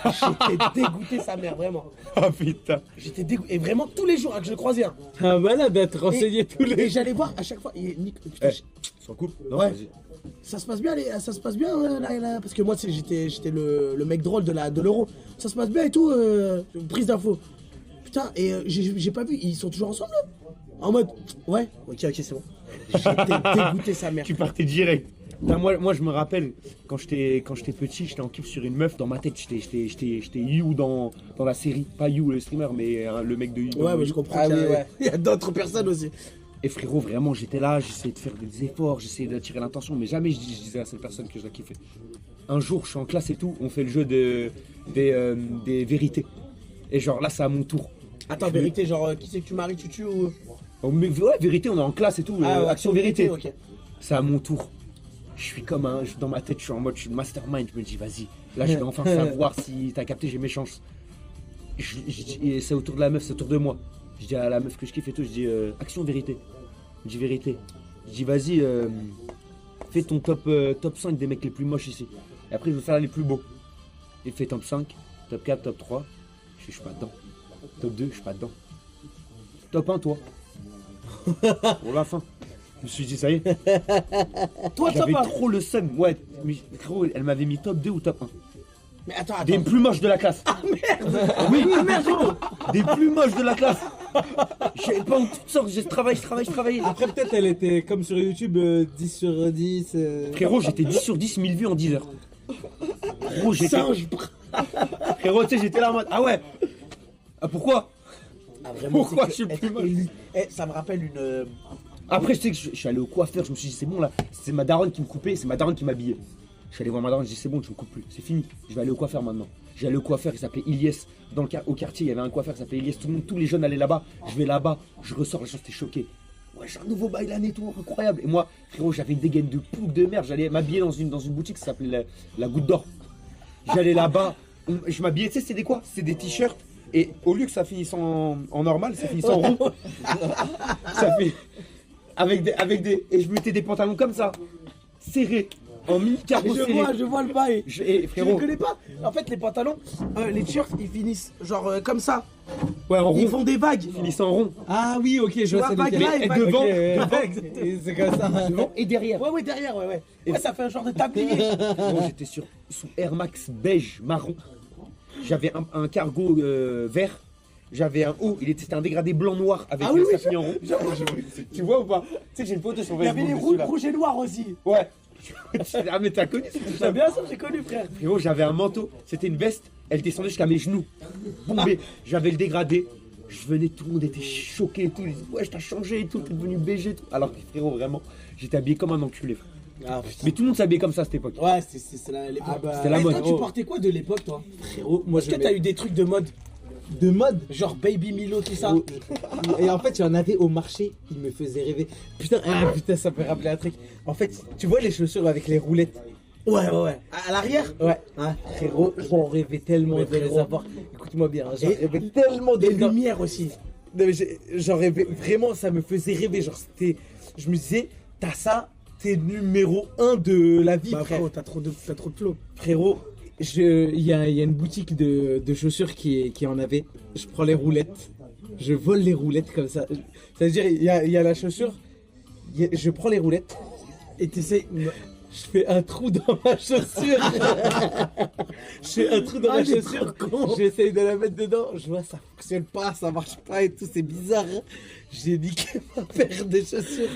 J'étais dégoûté, sa mère, vraiment. Ah putain. J'étais dégoûté. Et vraiment, tous les jours, que je le croisais. Hein. Ah malade d'être renseigné tous les Et j'allais voir à chaque fois. Et putain, Sans couple. Non, Ouais. vas-y. ça se passe bien, là, parce que moi, tu sais, j'étais le mec drôle de l'euro. Ça se passe bien et tout, prise d'info. Putain, et j'ai pas vu, ils sont toujours ensemble là? En mode, ouais, ok, c'est bon. J'étais dégoûté, sa mère. Tu partais direct. Putain, moi je me rappelle quand j'étais petit, j'étais en kiff sur une meuf. Dans ma tête, j'étais You dans la série. Pas You le streamer, mais le mec de You. Ouais, mais je comprends. Ah qu'il y a- oui, ouais. Il y a d'autres personnes aussi. Et frérot, vraiment, j'étais là, j'essayais de faire des efforts, j'essayais d'attirer l'attention, mais jamais je disais à cette personne que je la kiffais. Un jour, je suis en classe et tout, on fait le jeu des vérités. Et genre là, c'est à mon tour. Attends, vérité, genre, qui c'est que tu maries, tu tues ou. Ouais, vérité, on est en classe et tout, action vérité. Ok. C'est à mon tour. Je suis comme dans ma tête, je suis en mode, je suis le mastermind. Je me dis, vas-y, là, je vais enfin savoir si t'as capté, j'ai mes chances. Et c'est autour de la meuf, c'est autour de moi. Je dis à la meuf que je kiffe et tout, je dis, action vérité. Je dis vérité. Je dis, vas-y, fais ton top 5 des mecs les plus moches ici. Et après, je vais faire les plus beaux. Il fait top 5, top 4, top 3. Je suis pas dedans. Top 2, je suis pas dedans. Top 1, toi. Pour la fin. Je me suis dit, ça y est. Toi, top J'avais 1. trop le seum. Ouais, mais frérot, elle m'avait mis top 2 ou top 1. Mais attends. Des plus moches de la classe. Ah merde. Oui, merde, frérot. Des plus moches de la classe. J'avais pas en toutes sortes, je travaillais. Après, peut-être elle était comme sur YouTube 10 sur 10. Frérot, j'étais 10 sur 10 000 vues en 10 heures. Frérot, Singe. Frérot, tu sais, j'étais là en mode, ah ouais. Ah pourquoi? Ah, vraiment, Pourquoi c'est je suis que le plus être moche? élu- Ça me rappelle une. Après, je sais que je suis allé au coiffeur, je me suis dit, c'est bon là, c'est ma daronne qui me coupait, c'est ma daronne qui m'habillait. Je suis allé voir ma daronne, je dis, c'est bon, tu me coupes plus, c'est fini, je vais aller au coiffeur maintenant. J'ai allé au coiffeur, il s'appelait Ilyes. Au quartier, il y avait un coiffeur qui s'appelait Ilyes, tous les jeunes allaient là-bas. Je vais là-bas, je ressors, les gens étaient choqués. Ouais, j'ai un nouveau bailan et tout, incroyable. Et moi, frérot, j'avais une dégaine de poule de merde, j'allais m'habiller dans une boutique qui s'appelait la Goutte d'Or. J'allais là-bas, je m'habillais, tu sais, c'était quoi? C'est des t-shirts. Et au lieu que ça finisse en normal, ça finisse en rond. Ça fait. Avec des. Et je mettais des pantalons comme ça, serrés, en mi-carreau serré. Je vois le bail. Et Tu frérot, les connais pas? En fait, les pantalons, les t-shirts, ils finissent genre comme ça. ouais, en Ils rond, font des vagues. finissent en rond. Ah oui, ok, je vois vois, ça. vague là et Et vague. devant, Et c'est comme ça. devant et derrière. Ouais, derrière, ouais. Ouais, ça fait un genre de tablier. Moi, j'étais sous Air Max beige marron. J'avais un cargo vert. J'avais un haut, c'était un dégradé blanc-noir avec Ah oui, ça oui, finit en rond. Tu vois ou pas? Tu sais que j'ai une photo sur Il y avait Facebook les dessus, là. rouges et noirs aussi. Ouais. Ah mais t'as connu ce truc, T'as bien ça, j'ai connu, frère. Frérot, j'avais un manteau, c'était une veste, elle descendait jusqu'à mes genoux. Bombé, j'avais le dégradé. Je venais, tout le monde était choqué et tout. Ils disaient, ouais, t'as changé et tout, t'es devenu BG et tout. Alors que frérot, vraiment, j'étais habillé comme un enculé, frère. Ah, putain. Mais tout le monde s'habillait comme ça à cette époque. Ouais, c'est l'époque. Ah bah, C'était la Mais mode. toi, tu portais quoi de l'époque, toi? Frérot, moi Est-ce que t'as eu des trucs de mode? de mode. Genre Baby Milo, tout ça? Et en fait, il y en avait au marché, il me faisait rêver. Putain, ça me fait rappeler un truc. En fait, tu vois les chaussures avec les roulettes? Ouais. À l'arrière? Ouais. Ouais. Frérot, j'en rêvais tellement Mais de les frérot. avoir. Écoute-moi bien, j'en Et rêvais tellement de Des les avoir. lumières aussi. Non, mais j'en rêvais vraiment, ça me faisait rêver. Genre, je me disais, t'as ça, t'es numéro 1 de la vie, Bah, frère. frérot, t'as trop de flow. Frérot, il y a une boutique de chaussures qui en avait. Je prends les roulettes. Je vole les roulettes comme ça. C'est-à-dire, il y a la chaussure. Je prends les roulettes. Et t'essayes. Je fais un trou dans ma chaussure. Je fais un trou dans ma il est chaussure. trop con. J'essaye de la mettre dedans. Je vois, ça fonctionne pas, ça marche pas et tout. C'est bizarre. Hein. J'ai niqué ma paire de chaussures.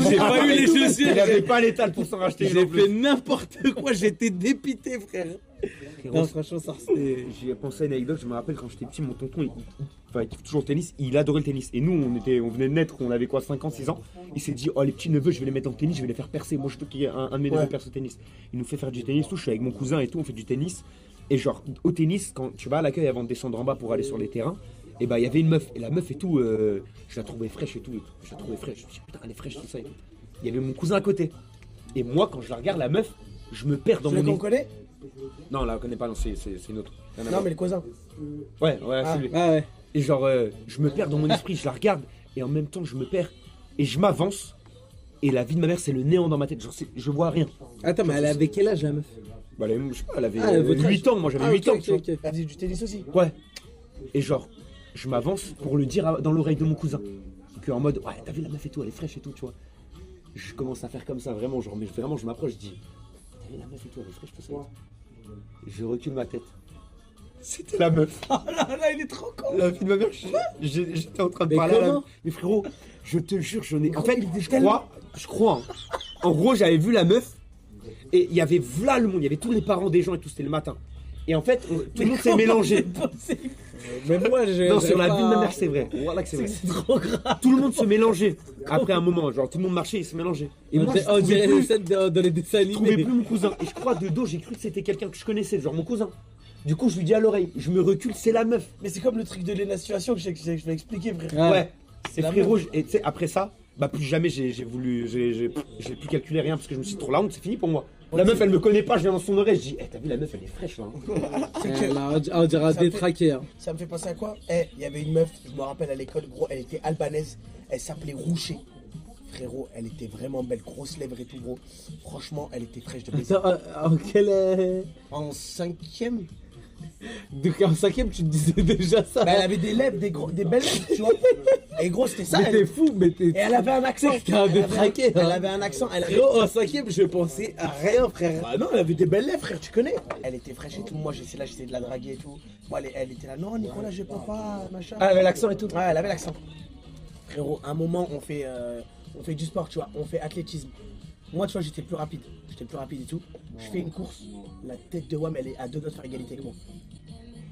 J'ai pas eu les chaussures. Il avait pas l'étal pour s'en racheter. J'ai fait n'importe quoi. J'étais dépité, frère. Non, franchement, ça c'était. J'ai pensé à une anecdote, je me rappelle quand j'étais petit, mon tonton, il kiffe toujours le tennis, il adorait le tennis. Et nous, on venait de naître, on avait quoi, 5 ans, 6 ans. Il s'est dit, oh les petits neveux, je vais les mettre dans le tennis, je vais les faire percer. Moi, je veux qu'il y ait un de mes neveux perce au tennis. Il nous fait faire du tennis, tout. Je suis avec mon cousin et tout, on fait du tennis. Et genre, au tennis, quand tu vas à l'accueil avant de descendre en bas pour aller sur les terrains, et bah il y avait une meuf. Et la meuf et tout, je la trouvais fraîche et tout. Je la trouvais fraîche. Je me suis dit, putain, elle est fraîche, tout ça et tout. Il y avait mon cousin à côté. Et moi, quand je la regarde, la meuf, je me perds dans Tu mon l'as qu'on nez. connaît? Non, là, on connaît pas, non, c'est une autre. Rien à Non, voir. mais le cousin. Ouais, Ah. c'est lui. Ah ouais. Et genre, je me perds dans mon esprit, je la regarde, et en même temps, je me perds. Et je m'avance, et la vie de ma mère, c'est le néant dans ma tête. Genre, je vois rien. Attends, mais elle avait quel âge la meuf? Bah, je sais pas, elle avait Ah, votre 8 ans, moi j'avais 8 ans, tu vois. Elle faisait du tennis aussi. Ouais. Et genre, je m'avance pour le dire dans l'oreille de mon cousin. Que en mode, ouais, t'as vu la meuf et tout, elle est fraîche et tout, tu vois. Je commence à faire comme ça, vraiment, genre, mais vraiment, je m'approche, je dis, t'as vu la meuf et tout, elle est fraîche, tout ça. Je recule ma tête. C'était la meuf. Oh là là, il est trop con. La fille de ma mère, j'étais en train de Mais parler à la... comment? Mais frérot, je te jure, j'en ai... En fait, il était je crois. Hein. En gros, j'avais vu la meuf, et il y avait v'là le monde, il y avait tous les parents des gens et tout, c'était le matin. Et en fait, tout le monde s'est mélangé. Même moi, Non, sur la vie de ma mère, c'est vrai. Voilà que c'est vrai. C'est trop grave. Tout le monde se mélangeait. Après un moment, genre tout le monde marchait, ils se mélangeaient. Et moi, je On dirait trouvais les scènes dans les dessins je trouvais animés. plus mon cousin. Et je crois de dos, j'ai cru que c'était quelqu'un que je connaissais, genre mon cousin. Du coup, je lui dis à l'oreille, je me recule, c'est la meuf. Mais c'est comme le truc de Lena Situation que je vais expliquer, frère. Ah. Ouais. C'est la frérot. Et tu sais, après ça, bah plus jamais j'ai plus calculé rien parce que je me suis dit trop la honte, c'est fini pour moi. La meuf, elle me connaît pas, je viens dans son oreille, je dis, t'as vu la meuf, elle est fraîche là. C'est que Là, on dirait Ça me fait- détraqué. Hein. ça me fait penser à quoi? Il y avait une meuf, je me rappelle à l'école, gros, elle était albanaise, elle s'appelait Roucher. Frérot, elle était vraiment belle, grosse lèvres et tout, gros. Franchement, elle était fraîche de baiser. Attends, en quelle. En 5ème, Donc en 5ème, tu te disais déjà ça. bah, elle avait des lèvres, des belles lèvres, tu vois. Et gros, c'était ça. Mais t'es Elle... fou, mais t'es. Et elle avait un accent. C'est que t'es un détraqué, Elle hein. avait un accent. Elle... Frérot, en 5ème, je pensais à rien, frère. Bah non, elle avait des belles lèvres, frère, tu connais. Elle était fraîche et tout. Moi, j'essayais de la draguer et tout. Moi, elle était là, non, Nicolas, je peux pas, machin. Ah, elle avait l'accent et tout. Ouais, elle avait l'accent. Frérot, un moment, on fait du sport, tu vois. On fait athlétisme. Moi, tu vois, j'étais le plus rapide. J'étais le plus rapide et tout. Je fais une course. La tête de Wam, elle est à 2 doigts de faire égalité avec moi.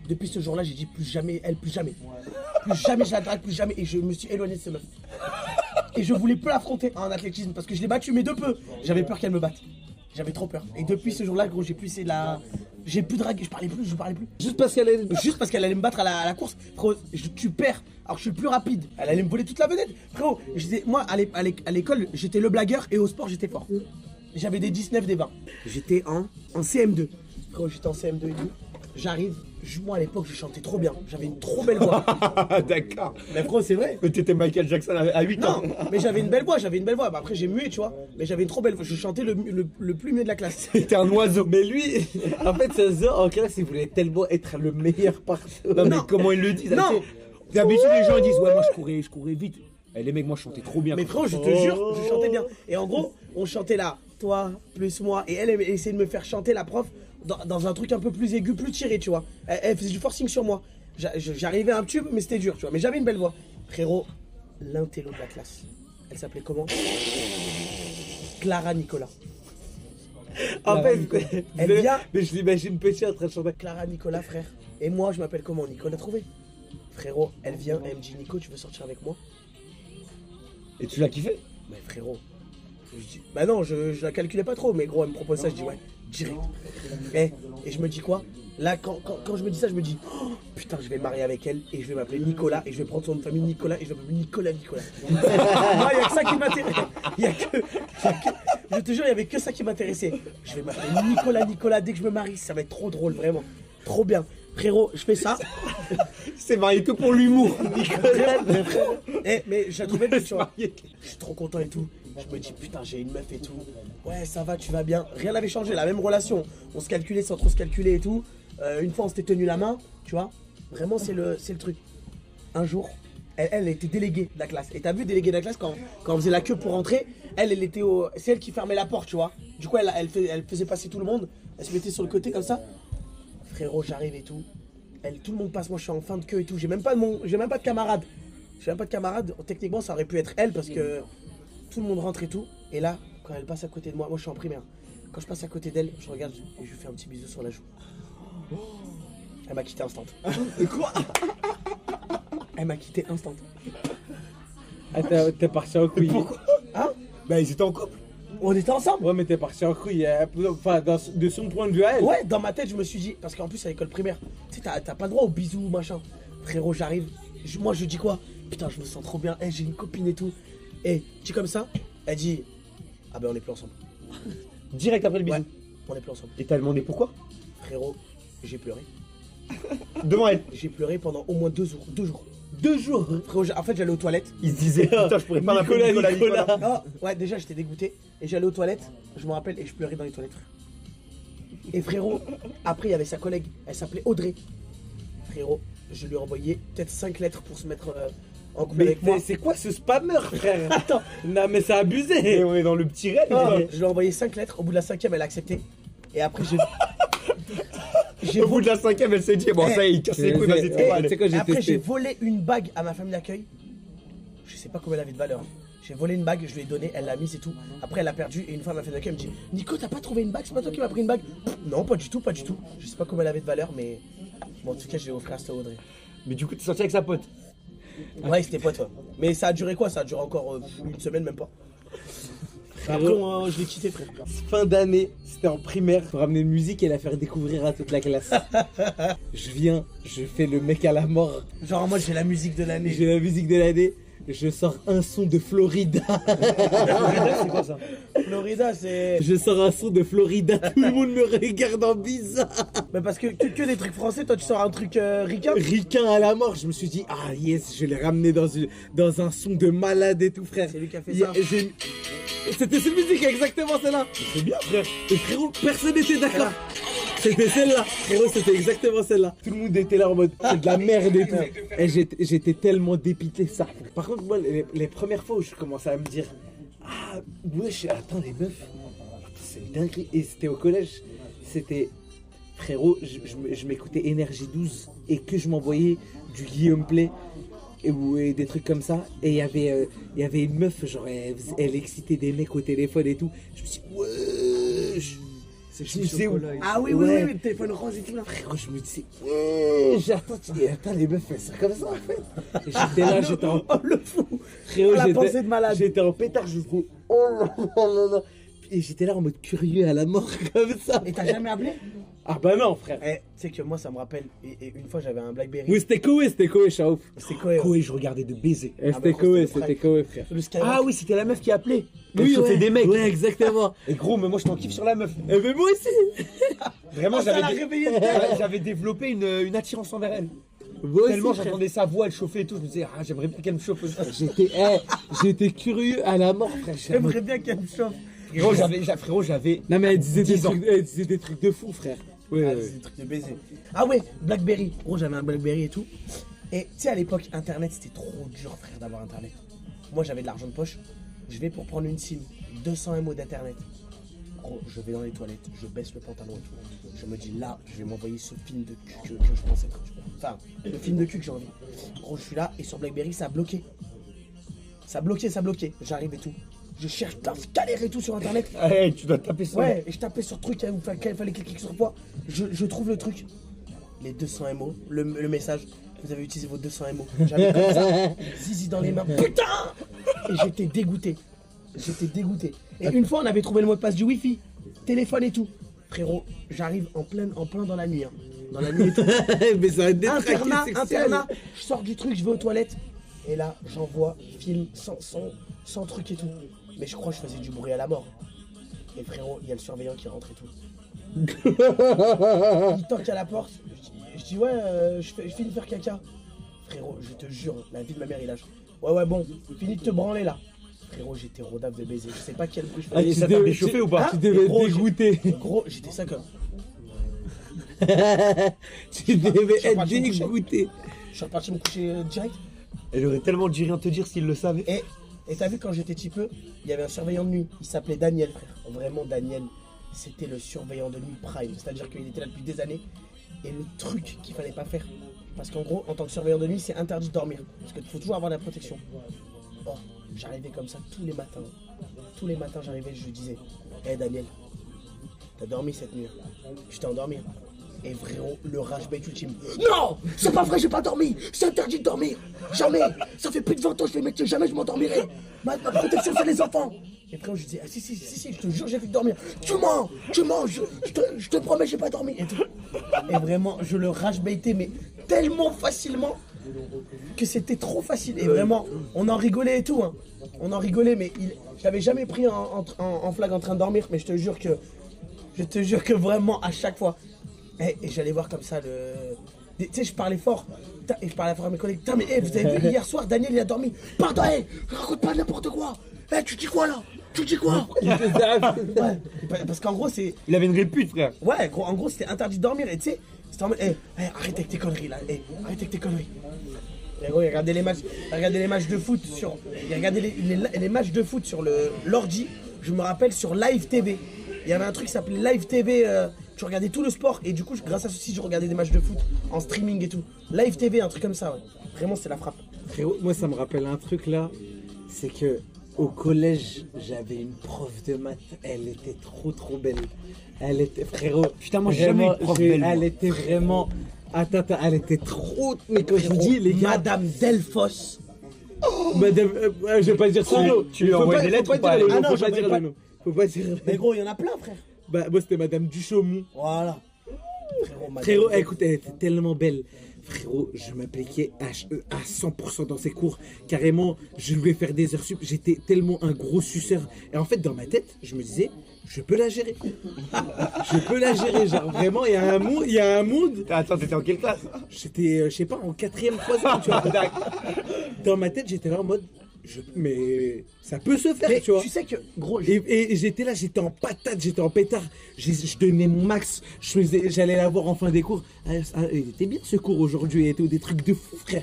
Depuis ce jour-là, j'ai dit plus jamais, elle, plus jamais. Plus jamais je la drague, plus jamais. Et je me suis éloigné de cette meuf. Et je voulais plus l'affronter en athlétisme parce que je l'ai battue, mais de peu. J'avais peur qu'elle me batte. J'avais trop peur. Et depuis ce jour-là, gros, j'ai plus essayé de la. J'ai plus dragué, je parlais plus. Juste parce qu'elle est. Juste parce qu'elle allait me battre à la course. Frérot, tu perds. Alors que je suis le plus rapide. Elle allait me voler toute la vedette. Frérot, moi, à l'école, j'étais le blagueur et au sport, j'étais fort. J'avais des 19, des 20. J'étais en CM2. Frérot, j'étais en CM2 et tout. J'arrive. Moi, à l'époque, je chantais trop bien. J'avais une trop belle voix. D'accord. Mais frérot, c'est vrai. Mais t'étais Michael Jackson à 8 ans. Non, mais j'avais une belle voix. Bah, après, j'ai mué, tu vois. Mais j'avais une trop belle voix. Je chantais le plus mieux de la classe. T'étais un oiseau. Mais lui, en fait, ça se voit en classe, il voulait tellement être le meilleur partout. Non, mais Non. comment ils le disent? Non. D'habitude, les gens ils disent, ouais, moi je courais vite. Et les mecs, moi je chantais trop bien. Mais frérot, je te jure, je chantais bien. Et en gros, on chantait là, toi plus moi. Et elle essayait de me faire chanter, la prof, dans un truc un peu plus aigu, plus tiré, tu vois. Elle faisait du forcing sur moi. J'arrivais à un tube, mais c'était dur, tu vois. Mais j'avais une belle voix. Frérot, l'intello de la classe, elle s'appelait comment? Clara Nicolas. En fait, Elle vient. mais je l'imagine petit en train de chanter. Clara Nicolas, frère. Et moi, je m'appelle comment? Nicolas Trouvé. Frérot, elle vient, elle me dit, Nico, tu veux sortir avec moi? Et tu l'as kiffé? Mais frérot, je dis, bah non, je la calculais pas trop, mais gros, elle me propose ça, je dis ouais, direct. Et je me dis quoi? Là, quand je me dis ça, je me dis, oh, putain, je vais me marier avec elle et je vais m'appeler Nicolas et je vais prendre son nom de famille Nicolas et je vais m'appeler Nicolas. Moi, il y a que ça qui m'intéresse. Je te jure, il y avait que ça qui m'intéressait. Je vais m'appeler Nicolas, dès que je me marie, ça va être trop drôle, vraiment. Trop bien. Frérot, je fais ça. C'est marié que pour l'humour. Mais j'ai trouvé belle, tu vois. Je suis trop content et tout. Je me dis, putain, j'ai une meuf et tout. Ouais, ça va, tu vas bien. Rien n'avait changé, la même relation. On se calculait sans trop se calculer et tout. Une fois, on s'était tenu la main, tu vois. Vraiment, c'est le truc. Un jour, elle était déléguée de la classe. Et t'as vu, déléguée de la classe, quand on faisait la queue pour rentrer, elle était c'est elle qui fermait la porte, tu vois. Du coup, elle faisait passer tout le monde. Elle se mettait sur le côté comme ça. Frérot, j'arrive et tout. Tout le monde passe, moi je suis en fin de queue et tout. J'ai même pas de camarade. Techniquement, ça aurait pu être elle parce que tout le monde rentre et tout. Et là, quand elle passe à côté de moi je suis en primaire. Quand je passe à côté d'elle, je regarde et je lui fais un petit bisou sur la joue. Elle m'a quitté instant. Quoi? Elle m'a quitté instant. Ah, t'es parti en couille. Hein? Bah, ils étaient en couple. On était ensemble. Ouais, mais t'es parti en couille, enfin, de son point de vue à elle. Ouais, dans ma tête, je me suis dit, parce qu'en plus, à l'école primaire, tu sais, t'as pas le droit aux bisous, machin. Frérot, j'arrive, moi, je dis quoi? Putain, je me sens trop bien, j'ai une copine et tout. Et, tu comme ça, elle dit, ah ben, on est plus ensemble. Direct après le bisou. Ouais, on est plus ensemble. Et t'as demandé pourquoi? Frérot, j'ai pleuré. Devant elle. J'ai pleuré pendant au moins 2 jours. 2 jours. 2 jours. Frérot, en fait, j'allais aux toilettes. Il se disait, putain, je pourrais pas m'appeler Nicolas. Ah, ouais, déjà, j'étais dégoûté. Et j'allais aux toilettes, je me rappelle, et je pleurais dans les toilettes, frère. Et frérot, après, il y avait sa collègue, elle s'appelait Audrey. Frérot, je lui ai envoyé peut-être 5 lettres pour se mettre en couple Mais avec moi. c'est quoi ce spammer, frère? Attends, Non, mais c'est abusé. Et on est dans le petit raid. ah, je lui ai envoyé 5 lettres. Au bout de la 5e, elle a accepté. Et après, Au bout de la 5e, elle s'est dit, bon, ça y est, il casse les couilles, vas-y, t'es mal. Tu sais quoi, Et j'ai après, j'ai testé. volé une bague à ma famille d'accueil. Je sais pas combien elle avait de valeur. J'ai volé une bague, je lui ai donné, elle l'a mise et tout. Après, elle l'a perdue et une fois, ma famille d'accueil me dit, Nico, t'as pas trouvé une bague? C'est pas toi qui m'as pris une bague? Non, pas du tout, pas du tout. Je sais pas combien elle avait de valeur, mais bon, en tout cas, je l'ai offert à cette Audrey. Mais du coup, t'es sorti avec sa pote. Ouais, c'était pote, ouais. Mais ça a duré quoi? Ça a duré encore une semaine, même pas. Après, je l'ai quitté, frère. Fin d'année, c'était en primaire, pour ramener une musique et la faire découvrir à toute la classe. Je viens, je fais le mec à la mort, Genre, moi, j'ai la musique de l'année. j'ai la musique de l'année, je sors un son de Florida. C'est quoi ça? Florida, c'est. Je sors un son de Florida, tout le monde me regarde en bizarre. Mais parce que des trucs français, toi, tu sors un truc ricain. Ricain à la mort, je me suis dit, ah yes, je l'ai ramené dans un son de malade et tout, frère. C'est lui qui a fait Il y ça. C'était cette musique, exactement celle-là. C'est bien, frère. Et frérot, personne n'était d'accord. C'était celle-là, frérot, c'était exactement celle-là. Tout le monde était là en mode, c'est de la merde et tout. Et j'étais tellement dépité, ça. Par contre, moi, les premières fois où je commençais à me dire, ah, wesh, attends, les meufs, c'est une dinguerie. Et c'était au collège, c'était, frérot, je m'écoutais Énergie 12 et que je m'envoyais du Guillaume Play. Et des trucs comme ça, et il y avait une meuf, genre elle excitait des mecs au téléphone et tout. Je me suis dit, wesh, je me disais, Ah oui, ouais. oui, le téléphone rose et tout là. Frérot, je me disais, wesh, attends, les meufs, elles sont comme ça en fait. Et j'étais là, j'étais en. Oh le fou. Frérot, La pensée de malade. J'étais en pétard, je fais, oh là là là là. Et j'étais là en mode curieux à la mort, comme ça. Et t'as jamais appelé? Ah bah non, frère. Eh, tu sais que moi, ça me rappelle. Et une fois, j'avais un Blackberry. Oui, c'était Koé, Chaouf. C'est quoi? Koé, je regardais de baiser. C'était bah, Koé, c'était c'était Koé, frère. Le Skyrock. Ah oui, c'était la meuf qui appelait. Elle Oui, chauffait ouais. des mecs. Ouais, exactement. Et gros, mais moi je t'en kiffe sur la meuf. Eh ben moi aussi. Vraiment, Oh, ça l'a réveillé de j'avais développé une attirance envers elle. Moi aussi, Tellement frère. j'entendais sa voix, elle chauffait et tout. Je me disais, ah, j'aimerais bien qu'elle me chauffe aussi. J'étais curieux à la mort, frère. J'aimerais bien qu'elle me chauffe. Frérot, j'avais. Non mais elle disait 10 ans. elle disait des trucs de fou, frère. Ouais, Ah, ouais. c'est des trucs de baiser. Ah ouais, Blackberry. Gros, j'avais un Blackberry et tout. Et tu sais, à l'époque, Internet, c'était trop dur, frère, d'avoir Internet. Moi, j'avais de l'argent de poche. Je vais pour prendre une SIM. 200 MO d'Internet. Gros, je vais dans les toilettes, je baisse le pantalon et tout. Je me dis, là, je vais m'envoyer ce film de cul que je pensais être. Enfin, le film de cul que j'ai envie. Gros, je suis là et sur Blackberry, ça a bloqué. Ça bloquait. J'arrive et tout. Je cherche, je galère et tout sur Internet. Hey, tu dois taper ça. Ouais, et je tapais sur le truc, il fallait cliquer sur quoi. Je trouve le truc. Les 200 MO, le message. Vous avez utilisé vos 200 MO. J'avais comme ça, zizi dans les mains. Putain! Et j'étais dégoûté. Et une fois, on avait trouvé le mot de passe du Wi-Fi, téléphone et tout. Frérot, j'arrive en plein dans la nuit. Hein. Dans la nuit et tout. Mais ça a détraqué Internat, je sors du truc, je vais aux toilettes. Et là, j'envoie film sans truc et tout. Mais je crois que je faisais du bruit à la mort. Et frérot, il y a le surveillant qui rentre et tout. Il toque à la porte. Je dis ouais, je finis de faire caca. Frérot, je te jure, la vie de ma mère, il lâche. Ouais, bon, finis de te branler là. Frérot, j'étais rodave de baiser. Je sais pas quel bruit je faisais. Et ça t'a déchauffé ou pas? Tu devais Gros, être dégoûté. Gros, j'étais ça comme. Tu devais suis être reparti me coucher. dégoûté. Je suis reparti me coucher direct. Elle aurait tellement dû rien te dire s'il le savait. Et t'as vu, quand j'étais petit peu, il y avait un surveillant de nuit. Il s'appelait Daniel, frère. Vraiment, Daniel, c'était le surveillant de nuit prime. C'est-à-dire qu'il était là depuis des années. Et le truc qu'il fallait pas faire. Parce qu'en gros, en tant que surveillant de nuit, c'est interdit de dormir. Parce qu'il faut toujours avoir la protection. Oh, j'arrivais comme ça tous les matins. Tous les matins, j'arrivais, je lui disais, hé Daniel, t'as dormi cette nuit? Je t'ai endormi. Et frérot, le rage bait ultime. Non, c'est pas vrai, j'ai pas dormi. C'est interdit de dormir. Jamais. Ça fait plus de 20 ans, je fais métier, jamais je m'endormirai. Ma protection, c'est les enfants. Et frérot, je dis, ah si, je te jure, j'ai fait dormir. Tu mens, je te promets, j'ai pas dormi. Et, tout. Et vraiment, je le rage baitais, mais tellement facilement que c'était trop facile. Et vraiment, on en rigolait et tout. Hein. On en rigolait, mais je l'avais jamais pris en flag en train de dormir. Mais je te jure que vraiment, à chaque fois. Et j'allais voir comme ça tu sais, je parlais fort. Et je parlais fort à mes collègues. Putain, mais vous avez vu, hier soir, Daniel, il a dormi. Pardon, raconte pas n'importe quoi. Tu dis quoi là? Tu dis quoi? Ouais, parce qu'en gros, c'est. Il avait une répute, frère. Ouais, en gros, c'était interdit de dormir. Et tu sais, c'était en mode, arrête avec tes conneries là. Arrête avec tes conneries. Et gros, il regardait les matchs de foot sur. Il regardait les matchs de foot sur l'ordi. Je me rappelle sur Live TV. Il y avait un truc qui s'appelait Live TV. Tu regardais tout le sport. Et du coup, grâce à ceci, je regardais des matchs de foot en streaming et tout. Live TV, un truc comme ça, ouais. Vraiment, c'est la frappe. Frérot, moi ça me rappelle un truc là. C'est que au collège, j'avais une prof de maths. Elle était trop belle. Elle était, frérot. Putain, moi j'ai jamais eu de prof belle. Moi. Elle était vraiment. Attends, elle était trop. Mais quand je vous dis, les gars. Madame Delphos. Madame. Je vais pas dire son nom. Tu lui envoies des lettres ou pas? Faut pas dire le nom. Faut pas dire. Mais gros, il y en a plein, frère. Bah, moi c'était Madame Duchaumont. Voilà. Frérot, écoute, elle était tellement belle. Frérot, je m'appliquais à 100% dans ses cours. Carrément, je voulais faire des heures sup. J'étais tellement un gros suceur. Et en fait, dans ma tête, je me disais, je peux la gérer. Je peux la gérer. Genre, vraiment, il y a un monde. Attends, t'étais en quelle classe? J'étais, je sais pas, en 4e, 3e, tu vois. Dans ma tête, j'étais là en mode. Mais ça peut se faire, mais tu vois. Tu sais que, gros, et j'étais là, j'étais en patate, j'étais en pétard. Je donnais mon max. J'allais la voir en fin des cours. Il était bien ce cours aujourd'hui et tout, des trucs de fou, frère.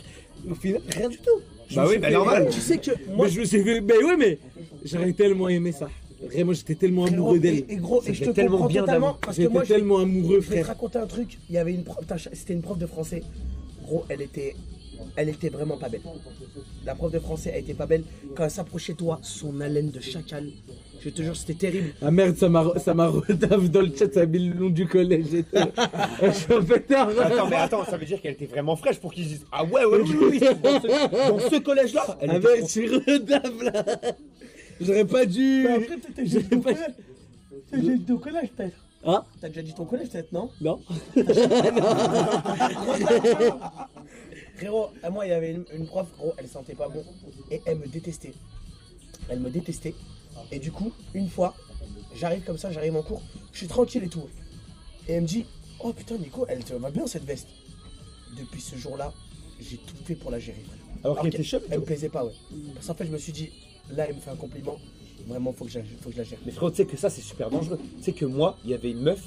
Au final, rien du tout. Bah oui, bah normal. Tu sais que moi, Mais je me suis fait. Mais ouais, mais j'aurais tellement aimé ça. Vraiment, j'étais tellement amoureux d'elle. Et gros, et je te tellement comprends bien totalement. Parce que J'étais moi, tellement amoureux, je vais te frère. raconter un truc. Il y avait une prof, c'était une prof de français. Gros, elle était vraiment pas belle. La prof de français, elle était pas belle. Quand elle s'approchait de toi, son haleine de chacal, je te jure, c'était terrible. Ah merde, ça m'a redave dans le chat, ça a mis le nom du collège. Je suis en pétard. Attends, ça veut dire qu'elle était vraiment fraîche pour qu'ils disent ah ouais, oui, dans ce collège-là. Ah ouais, je suis redave là. J'aurais pas dû. Mais après, t'as déjà dit ton collège, peut-être. Hein? T'as déjà dit ton collège, peut-être, non? Non. Frérot, moi, il y avait une prof, gros, elle sentait pas bon. Et elle me détestait. Et du coup, une fois, j'arrive comme ça, j'arrive en cours, je suis tranquille et tout. Et elle me dit, oh putain, Nico, elle te va bien cette veste. Depuis ce jour-là, j'ai tout fait pour la gérer. Alors qu'elle était chum. Elle me plaisait pas, ouais. Parce qu'en fait, je me suis dit, là, elle me fait un compliment. Vraiment, faut que je la gère. Mais frérot, tu sais que ça c'est super dangereux. Tu sais que moi, il y avait une meuf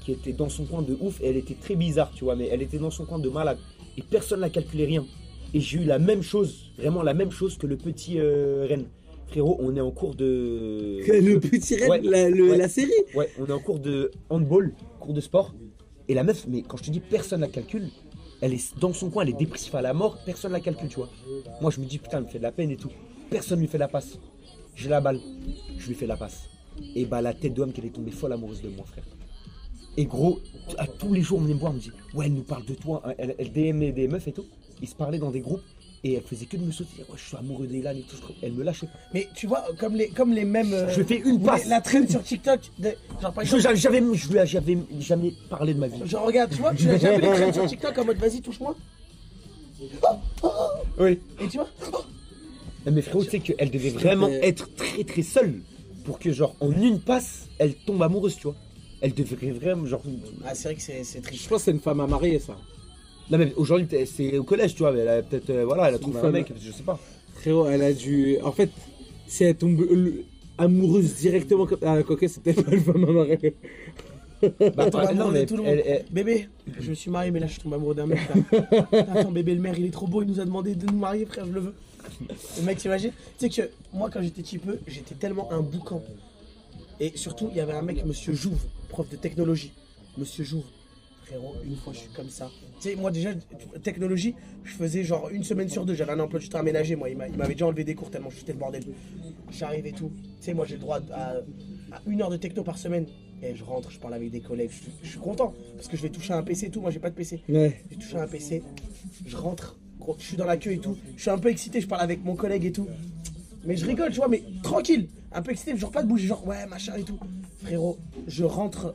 qui était dans son coin de ouf et elle était très bizarre, tu vois, mais elle était dans son coin de malade. Et personne n'a calculé rien. Et j'ai eu la même chose, vraiment la même chose que le petit Ren. Frérot, on est en cours de. Le petit Ren, Ouais. la série. Ouais, on est en cours de handball, cours de sport. Et la meuf, mais quand je te dis personne la calcule, elle est dans son coin, elle est dépressive à la mort, personne la calcule, tu vois. Moi je me dis putain, elle me fait de la peine et tout. Personne lui fait la passe. J'ai la balle, je lui fais la passe. Et bah la tête d'homme qu'elle est tombée folle amoureuse de moi, frère. Et gros, à tous les jours on venait me voir, on me dit ouais, elle nous parle de toi, elle DM des meufs et tout. Ils se parlaient dans des groupes et elle faisait que de me sauter, ouais, je suis amoureux d'Elan et tout. Elle me lâchait pas. Mais tu vois, comme les mêmes. Je fais une passe. La traîne sur TikTok. Genre, par exemple, J'avais jamais parlé de ma vie. genre, regarde, tu vois, tu l'as jamais les traînes sur TikTok en mode vas-y, touche-moi. Oui. Et tu vois, Mais frérot, tu sais qu'elle devait vraiment être très très seule pour que genre en une passe, elle tombe amoureuse, tu vois. Elle devrait vraiment genre. ah, c'est vrai que c'est triste. Je pense que c'est une femme à marier, ça. Là même aujourd'hui c'est au collège, tu vois, mais elle a peut-être voilà, elle a trouvé un femme. mec, je sais pas. Frérot, elle a dû. En fait, si elle tombe amoureuse directement comme. Ah, la coquette, c'était pas une femme à marier. Bah attends, Amoureux non de mais tout le monde. elle- Bébé, je me suis marié, mais là je tombe amoureux d'un mec. Là. Attends, bébé, le maire il est trop beau, il nous a demandé de nous marier, frère, je le veux. Le mec, t'imagines? Tu sais que moi, quand j'étais petit peu, j'étais tellement un boucan. Et surtout, il y avait un mec, monsieur Jouve, prof de technologie. Monsieur Jouve, frérot, une fois je suis comme ça. Tu sais, moi déjà, technologie, je faisais genre une semaine sur deux, j'avais un emploi du temps aménagé, moi. Il m'avait déjà enlevé des cours tellement je foutais le bordel. J'arrive et tout. Tu sais, moi j'ai le droit à 1 heure de techno par semaine. Et je rentre, je parle avec des collègues, je suis content parce que je vais toucher à un PC et tout. Moi, j'ai pas de PC. Ouais. J'ai touché à un PC, je rentre, gros, je suis dans la queue et tout. Je suis un peu excité, je parle avec mon collègue et tout. Mais je rigole, tu vois, mais tranquille. Un peu excité, genre pas de bouger, genre ouais, machin et tout. Frérot, je rentre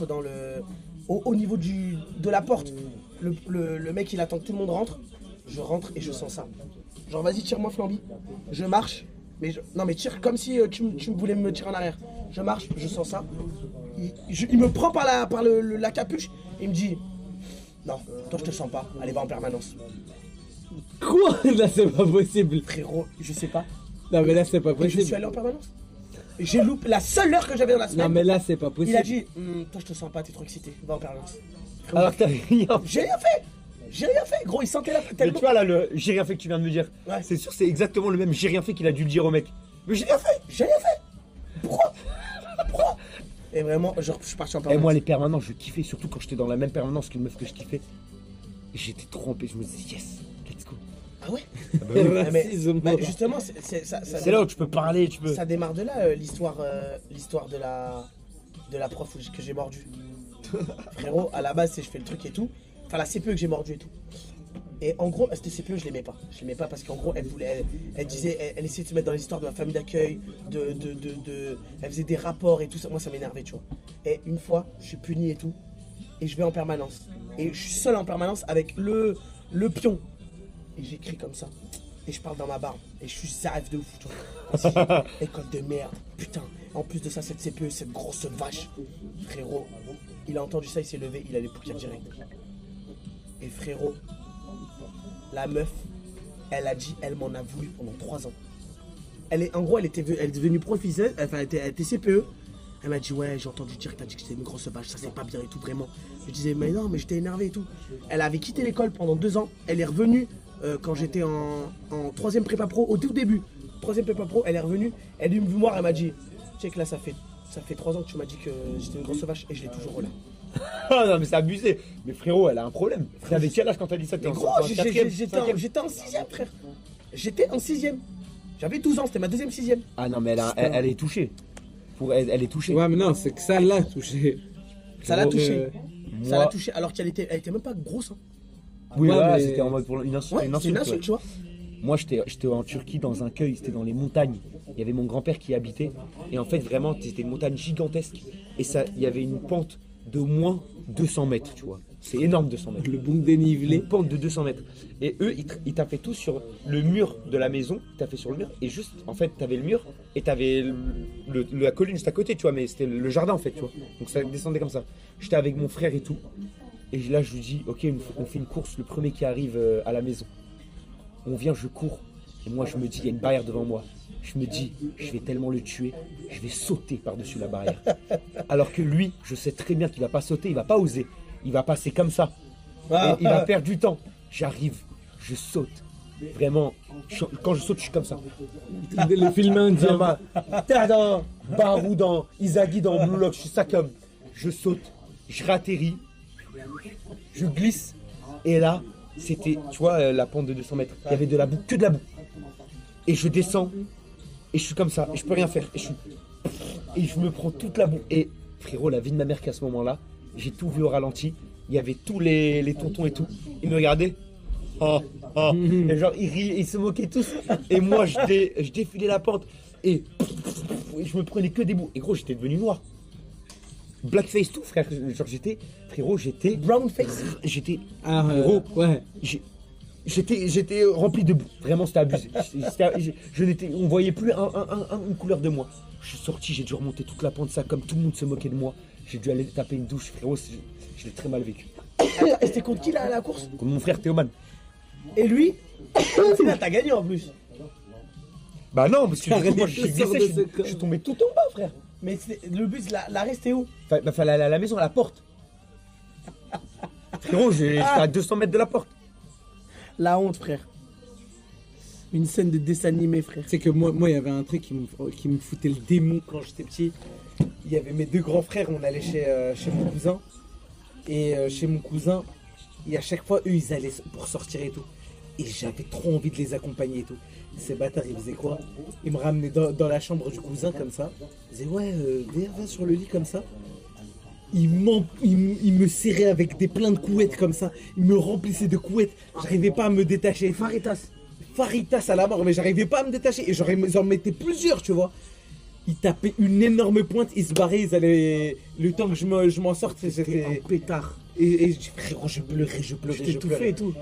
dans le. Au niveau de la porte. Le mec, il attend que tout le monde rentre. Je rentre et je sens ça. Genre, vas-y, tire-moi, Flamby. Je marche. Non, mais tire comme si tu voulais me tirer en arrière. Je marche, je sens ça. Il me prend par la capuche. Il me dit non, toi, je te sens pas. Allez, va en permanence. Quoi? Là, c'est pas possible. Frérot, je sais pas. Non, mais là, c'est pas Et je suis possible. allé en permanence. J'ai loupé la seule heure que j'avais dans la semaine. Non, mais là, c'est pas Il possible. a dit toi, je te sens pas, t'es trop excité. Va en permanence. Frérot, Alors que t'avais rien. j'ai rien fait. J'ai rien fait, gros. Il sentait là Mais tellement. tu vois là, le j'ai rien fait que tu viens de me dire. Ouais. C'est sûr, c'est exactement le même j'ai rien fait qu'il a dû le dire au mec. Mais j'ai rien fait. J'ai rien fait. Pourquoi? Et vraiment, genre, je suis parti en Et permanence. moi, les permanences, je kiffais, surtout quand j'étais dans la même permanence qu'une meuf que je kiffais. Et j'étais trompé, je me disais yes, let's go. Ah ouais? Racisme. Mais justement, ça C'est là où tu peux parler, tu peux. Ça démarre de là, l'histoire de la prof que j'ai mordu. Frérot, à la base, c'est je fais le truc et tout. Enfin, la CPE que j'ai mordu et tout. Et en gros, cette CPE, je l'aimais pas. Je l'aimais pas parce qu'en gros, elle disait, elle essayait de se mettre dans l'histoire de la famille d'accueil, elle faisait des rapports et tout ça. Moi, ça m'énervait, tu vois. Et une fois, je suis puni et tout. Et je vais en permanence. Et je suis seul en permanence avec le pion. Et j'écris comme ça. Et je parle dans ma barbe. Et je suis zaref de ouf, tu vois. École de merde. Putain. En plus de ça, cette CPE, cette grosse vache. Frérot, il a entendu ça, il s'est levé, il allait pour direct. Et frérot, la meuf, elle a dit, elle m'en a voulu pendant 3 ans. En gros, elle était devenue professeure, enfin, elle était CPE. Elle m'a dit, ouais, j'ai entendu dire que t'as dit que c'était une grosse vache, ça c'est pas bien et tout, vraiment. Je disais, mais non, mais j'étais énervé et tout. Elle avait quitté l'école pendant 2 ans. Elle est revenue quand j'étais en 3ème prépa pro, au tout début. 3ème prépa pro, elle est revenue. Elle est venue me voir, elle m'a dit, tu sais que là, ça fait 3 ans que tu m'as dit que j'étais une grosse vache et je l'ai toujours là. Ah non, mais c'est abusé. Mais frérot, elle a un problème. T'avais quel âge quand t'as dit ça? T'es en Gros, j'étais en 6ème, frère. J'étais en 6ème. J'avais 12 ans, c'était ma 2ème 6ème. Ah non, mais elle est touchée. Elle est touchée. Ouais, mais non, c'est que ça l'a touché. Ça l'a touché. Ça moi- l'a touché alors qu'elle était même pas grosse. Hein. Oui, Ouais, voilà, mais- c'était en mode pour une insulte. Ouais, c'est une ouais. insulte, tu vois. Moi, j'étais en Turquie dans un cueil, c'était dans les montagnes. Il y avait mon grand-père qui y habitait. Et en fait, vraiment, c'était une montagne gigantesque. Et ça, il y avait une pente de moins 200 mètres, tu vois. C'est énorme, 200 mètres. Le bon dénivelé. Une pente de 200 mètres. Et eux, ils tapaient tous sur le mur de la maison. Ils tapaient sur le mur. Et juste, en fait, t'avais le mur et t'avais la colline juste à côté, tu vois. Mais c'était le jardin, en fait, tu vois. Donc ça descendait comme ça. J'étais avec mon frère et tout. Et là, je lui dis, ok, on fait une course. Le premier qui arrive à la maison. On vient, je cours. Et moi, je me dis, il y a une barrière devant moi. Je me dis, je vais tellement le tuer, je vais sauter par-dessus la barrière. Alors que lui, je sais très bien qu'il va pas sauter, il va pas oser. Il va passer comme ça. Et il va perdre du temps. J'arrive, je saute. Vraiment, quand je saute, je suis comme ça. Le film indien. T'as dans Barou, dans Izagi, dans Blue Lock, je suis ça comme. Je saute, je ratterris, je glisse. Et là, c'était, tu vois, la pente de 200 mètres. Il y avait de la boue, que de la boue. Et je descends, et je suis comme ça, et je peux rien faire. Et je me prends toute la boue. Et frérot, la vie de ma mère qu'à ce moment-là, j'ai tout vu au ralenti. Il y avait tous les tontons et tout. Ils me regardaient. Oh, oh. Et genre, ils riaient, ils se moquaient tous. Et moi, je défilais la pente. Et je me prenais que des bouts. Et gros, j'étais devenu noir. Blackface tout, frère. Genre, j'étais. Brown face. J'étais. Ah, Gros. ouais. J'étais rempli de boue. Vraiment, c'était abusé. On voyait plus une couleur de moi. Je suis sorti, j'ai dû remonter toute la pente, ça, comme tout le monde se moquait de moi. J'ai dû aller taper une douche, frérot. Je l'ai très mal vécu. Attends, et c'était contre qui là, la course? Comme mon frère Théoman. Et lui, au final, t'as gagné en plus. Bah non, parce que du coup, moi, Arrête j'ai de sortir glissé, de ce je suis tombé tout en bas, frère. Mais le bus, l'arrêt, c'était où? Fallait aller à la maison, à la porte. Frérot, j'étais à 200 mètres de la porte. La honte, frère. Une scène de dessin animé, frère. C'est que moi, il y avait un truc qui me foutait le démon quand j'étais petit. Il y avait mes 2 grands frères, on allait chez mon cousin. Et chez mon cousin, et à chaque fois, eux, ils allaient pour sortir et tout. Et j'avais trop envie de les accompagner et tout. Ces bâtards, ils faisaient quoi? Ils me ramenaient dans la chambre du cousin comme ça. Ils disaient ouais, viens sur le lit comme ça. Ils me serraient avec des pleins de couettes comme ça. Ils me remplissaient de couettes. J'arrivais pas à me détacher. Faritas à la mort, mais j'arrivais pas à me détacher. Et ils en mettaient plusieurs, tu vois. Ils tapaient une énorme pointe, ils se barraient, ils allaient. Le temps que je m'en sorte, c'était un pétard. Et frérot, je pleurais. Je t'étouffais et tout.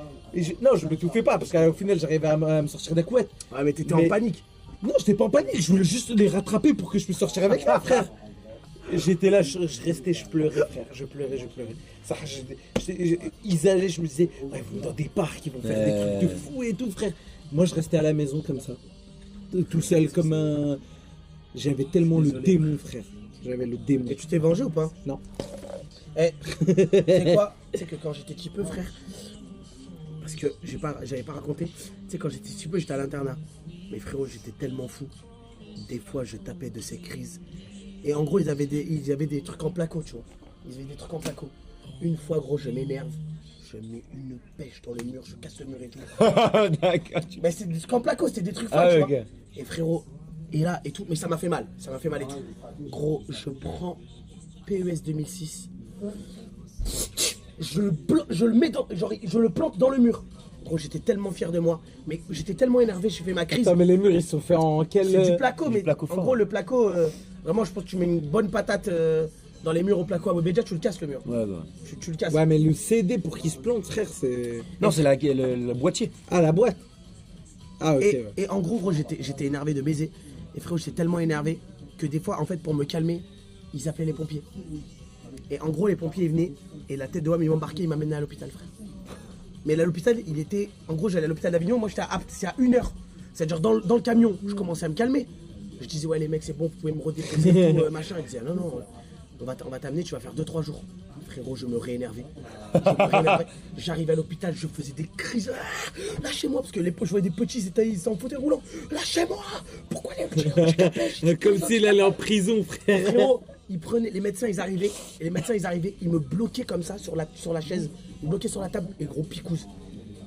Non, je m'étouffais pas, parce qu'au final, j'arrivais à me sortir des couettes. Ah, mais t'étais en panique. Non, j'étais pas en panique, je voulais juste les rattraper pour que je puisse sortir avec eux, frère. J'étais là, je restais, je pleurais, frère. Je pleurais. Ça, ils allaient, je me disais, ouais, ils vont dans des parcs, ils vont faire des trucs de fou et tout, frère. Moi, je restais à la maison comme ça. Tout seul, comme un. J'avais tellement le démon, frère. J'avais le démon. Et tu t'es vengé ou pas? Non. Eh, c'est quoi? C'est que quand j'étais petit peu, frère, parce que j'avais pas raconté, tu sais, quand j'étais petit peu, j'étais à l'internat. Mais frérot, j'étais tellement fou. Des fois, je tapais de ces crises. Et en gros, ils avaient des trucs en placo, tu vois. Ils avaient des trucs en placo. Une fois, gros, je m'énerve. Je mets une pêche dans le mur, je casse le mur et tout. D'accord. Mais c'était des trucs en placo, c'était des trucs Ah, tu ouais, vois. ok. Et frérot, et là, et tout, mais ça m'a fait mal. Ça m'a fait mal et tout. Gros, je prends PES 2006. Je le mets dans, genre, je le plante dans le mur. Gros, j'étais tellement fier de moi. Mais j'étais tellement énervé, j'ai fait ma crise. Attends, mais les murs, ils sont faits en quel. C'est du placo, mais placo en fort. gros, le placo, vraiment, je pense que tu mets une bonne patate dans les murs au placo à Bobédia, tu le casses le mur. Ouais, bah. Tu le casses. Ouais, mais le CD pour qu'il se plante, frère, c'est. Non, c'est le boîtier. Ah, la boîte. Ah, ok. Ouais. Et en gros, j'étais énervé de baiser. Et frérot, j'étais tellement énervé que des fois, en fait, pour me calmer, ils appelaient les pompiers. Et en gros, les pompiers, ils venaient, et la tête de homme, ils m'embarquaient, ils m'amenaient à l'hôpital, frère. Mais là, l'hôpital, il était. En gros, j'allais à l'hôpital d'Avignon, moi, c'est à 1 heure. C'est-à-dire, dans le camion, je commençais à me calmer. Je disais, ouais, les mecs, c'est bon, vous pouvez me redéposer, tout, machin. Ils disaient, non, non, on va t'amener, tu vas faire 2-3 jours. Frérot, je me réénervais. J'arrivais à l'hôpital, je faisais des crises. Ah, lâchez-moi, parce que je voyais des petits, ils étaient en fauteuil roulant. Lâchez-moi. Pourquoi les petits Comme s'il allait en prison, frère. Frérot, ils prenaient, les médecins ils arrivaient, ils me bloquaient comme ça sur la chaise, ils me bloquaient sur la table, et gros picouse.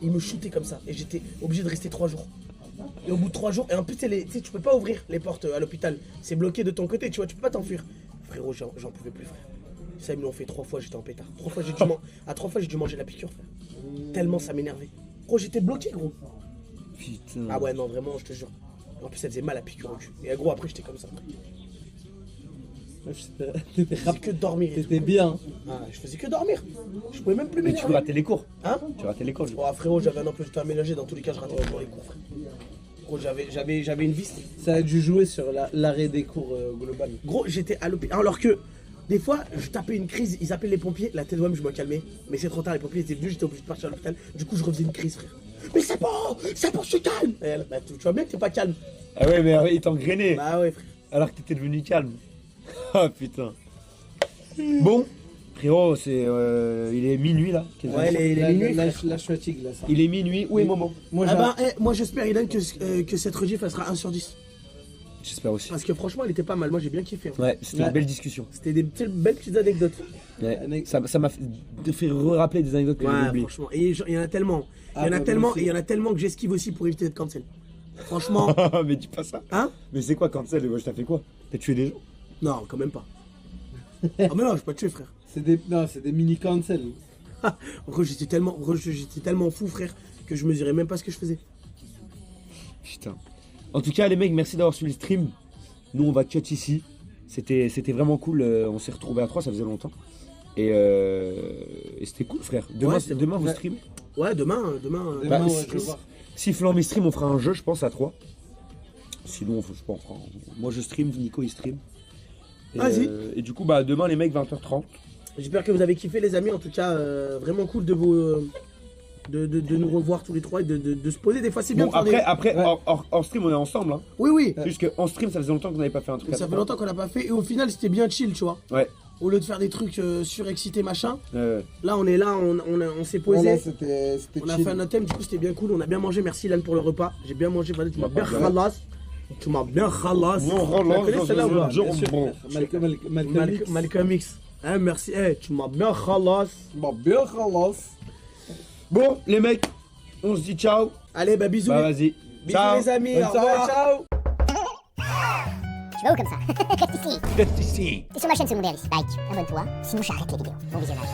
Ils me shootaient comme ça, et j'étais obligé de rester 3 jours. Et au bout de 3 jours, et en plus tu sais, tu peux pas ouvrir les portes à l'hôpital, c'est bloqué de ton côté, tu vois, tu peux pas t'enfuir. Frérot, j'en pouvais plus, frère. Ça, ils me l'ont fait 3 fois, j'étais en pétard. 3 fois, j'ai dû manger la piqûre, frère. Tellement ça m'énervait. Gros, j'étais bloqué, gros. Putain. Ah ouais, non, vraiment, je te jure. En plus, ça faisait mal la piqûre au cul. Et gros, après, j'étais comme ça. Je faisais que dormir. et tout. C'était bien. Ah, je faisais que dormir. Je pouvais même plus Mais tu m'énerver. ratais les cours. Hein? Tu ratais les cours. Oh, frérot, j'avais un emploi du temps aménagé. Dans tous les cas, je ratais toujours les cours, frère. Gros, j'avais une vis. Ça a dû jouer sur l'arrêt des cours global. Gros, j'étais à l'hôpital. Alors que, des fois, je tapais une crise. Ils appelaient les pompiers. La tête de moi, je me calmais. Mais c'est trop tard. Les pompiers étaient venus. J'étais obligé de partir à l'hôpital. Du coup, je refaisais une crise, frère. Mais c'est bon, je suis calme. Et elle, bah, tu vois bien que t'es pas calme. Ah ouais, mais il t'engrainait. Bah ouais, frère. Alors que t'étais devenu calme. Ah putain. Bon, frérot, il est minuit là. Ouais, les minuit. La fatigue, là, ça. Il est minuit. Où est Momo? Moi, Ah bah, moi j'espère, Ilan, que cette rediff elle sera 1 sur 10. J'espère aussi. Parce que franchement, elle était pas mal. Moi j'ai bien kiffé. Hein. Ouais, c'était Ouais. une belle discussion. C'était des belles petites anecdotes. Ouais. Ça m'a fait rappeler des anecdotes que j'avais Ouais, oubliées. franchement. Et il y en a tellement. Ah, bah, moi aussi. Et il y en a tellement que j'esquive aussi pour éviter d'être cancel. Franchement. Mais dis pas ça. Hein? Mais c'est quoi cancel? Je t'ai fait quoi? T'as tué des gens? Non, quand même pas. Ah, mais non, je vais pas te tuer, frère. C'est des mini cancel. En gros, j'étais tellement fou, frère, que je mesurais même pas ce que je faisais. Putain. En tout cas, les mecs, merci d'avoir suivi le stream. Nous, on va cut ici. C'était vraiment cool. On s'est retrouvés à 3, ça faisait longtemps. Et c'était cool, frère. Demain, Ouais, c'était demain vous ouais. stream. Ouais, demain. Demain, ouais, si- je vais voir. Si Flambe stream, on fera un jeu, je pense, à 3. Sinon, je sais pas, moi je stream, Nico il stream. Et, Vas-y. Et du coup, bah demain, les mecs, 20h30. J'espère que vous avez kiffé, les amis. En tout cas, vraiment cool de nous revoir tous les trois et de se poser. Des fois, c'est bien Bon, de faire après, des- hors stream, on est ensemble. Hein. Oui, oui. Puisque en stream, ça faisait longtemps qu'on n'avait pas fait un truc. Ça à fait trois. longtemps qu'on l'a pas fait. Et au final, c'était bien chill, tu vois. Ouais. Au lieu de faire des trucs surexcités, machin. Ouais. Là, on est là, on s'est posé. Voilà, c'était On a chill. fait un autre thème, du coup c'était bien cool, on a bien mangé, merci Ilan pour le repas. J'ai bien mangé, Valérie, tu m'as bien khalas. Tu m'as bien khalas. Tu la connais, celle-là, ou pas? Bien sûr, Malcolm X. Malcolm X. Hein, merci, tu m'as bien khalas. Bon, bien khalas. Bon, les mecs, On se dit ciao. Allez, bah bisous. Bah vas-y. Bisous Ciao. les amis, Bonne au soirée, revoir. ciao. Tu vas où comme ça? Reste ici. Reste ici. T'es sur ma chaîne, c'est mon Like, abonne-toi, sinon j'arrête les vidéos. Bon visionnage.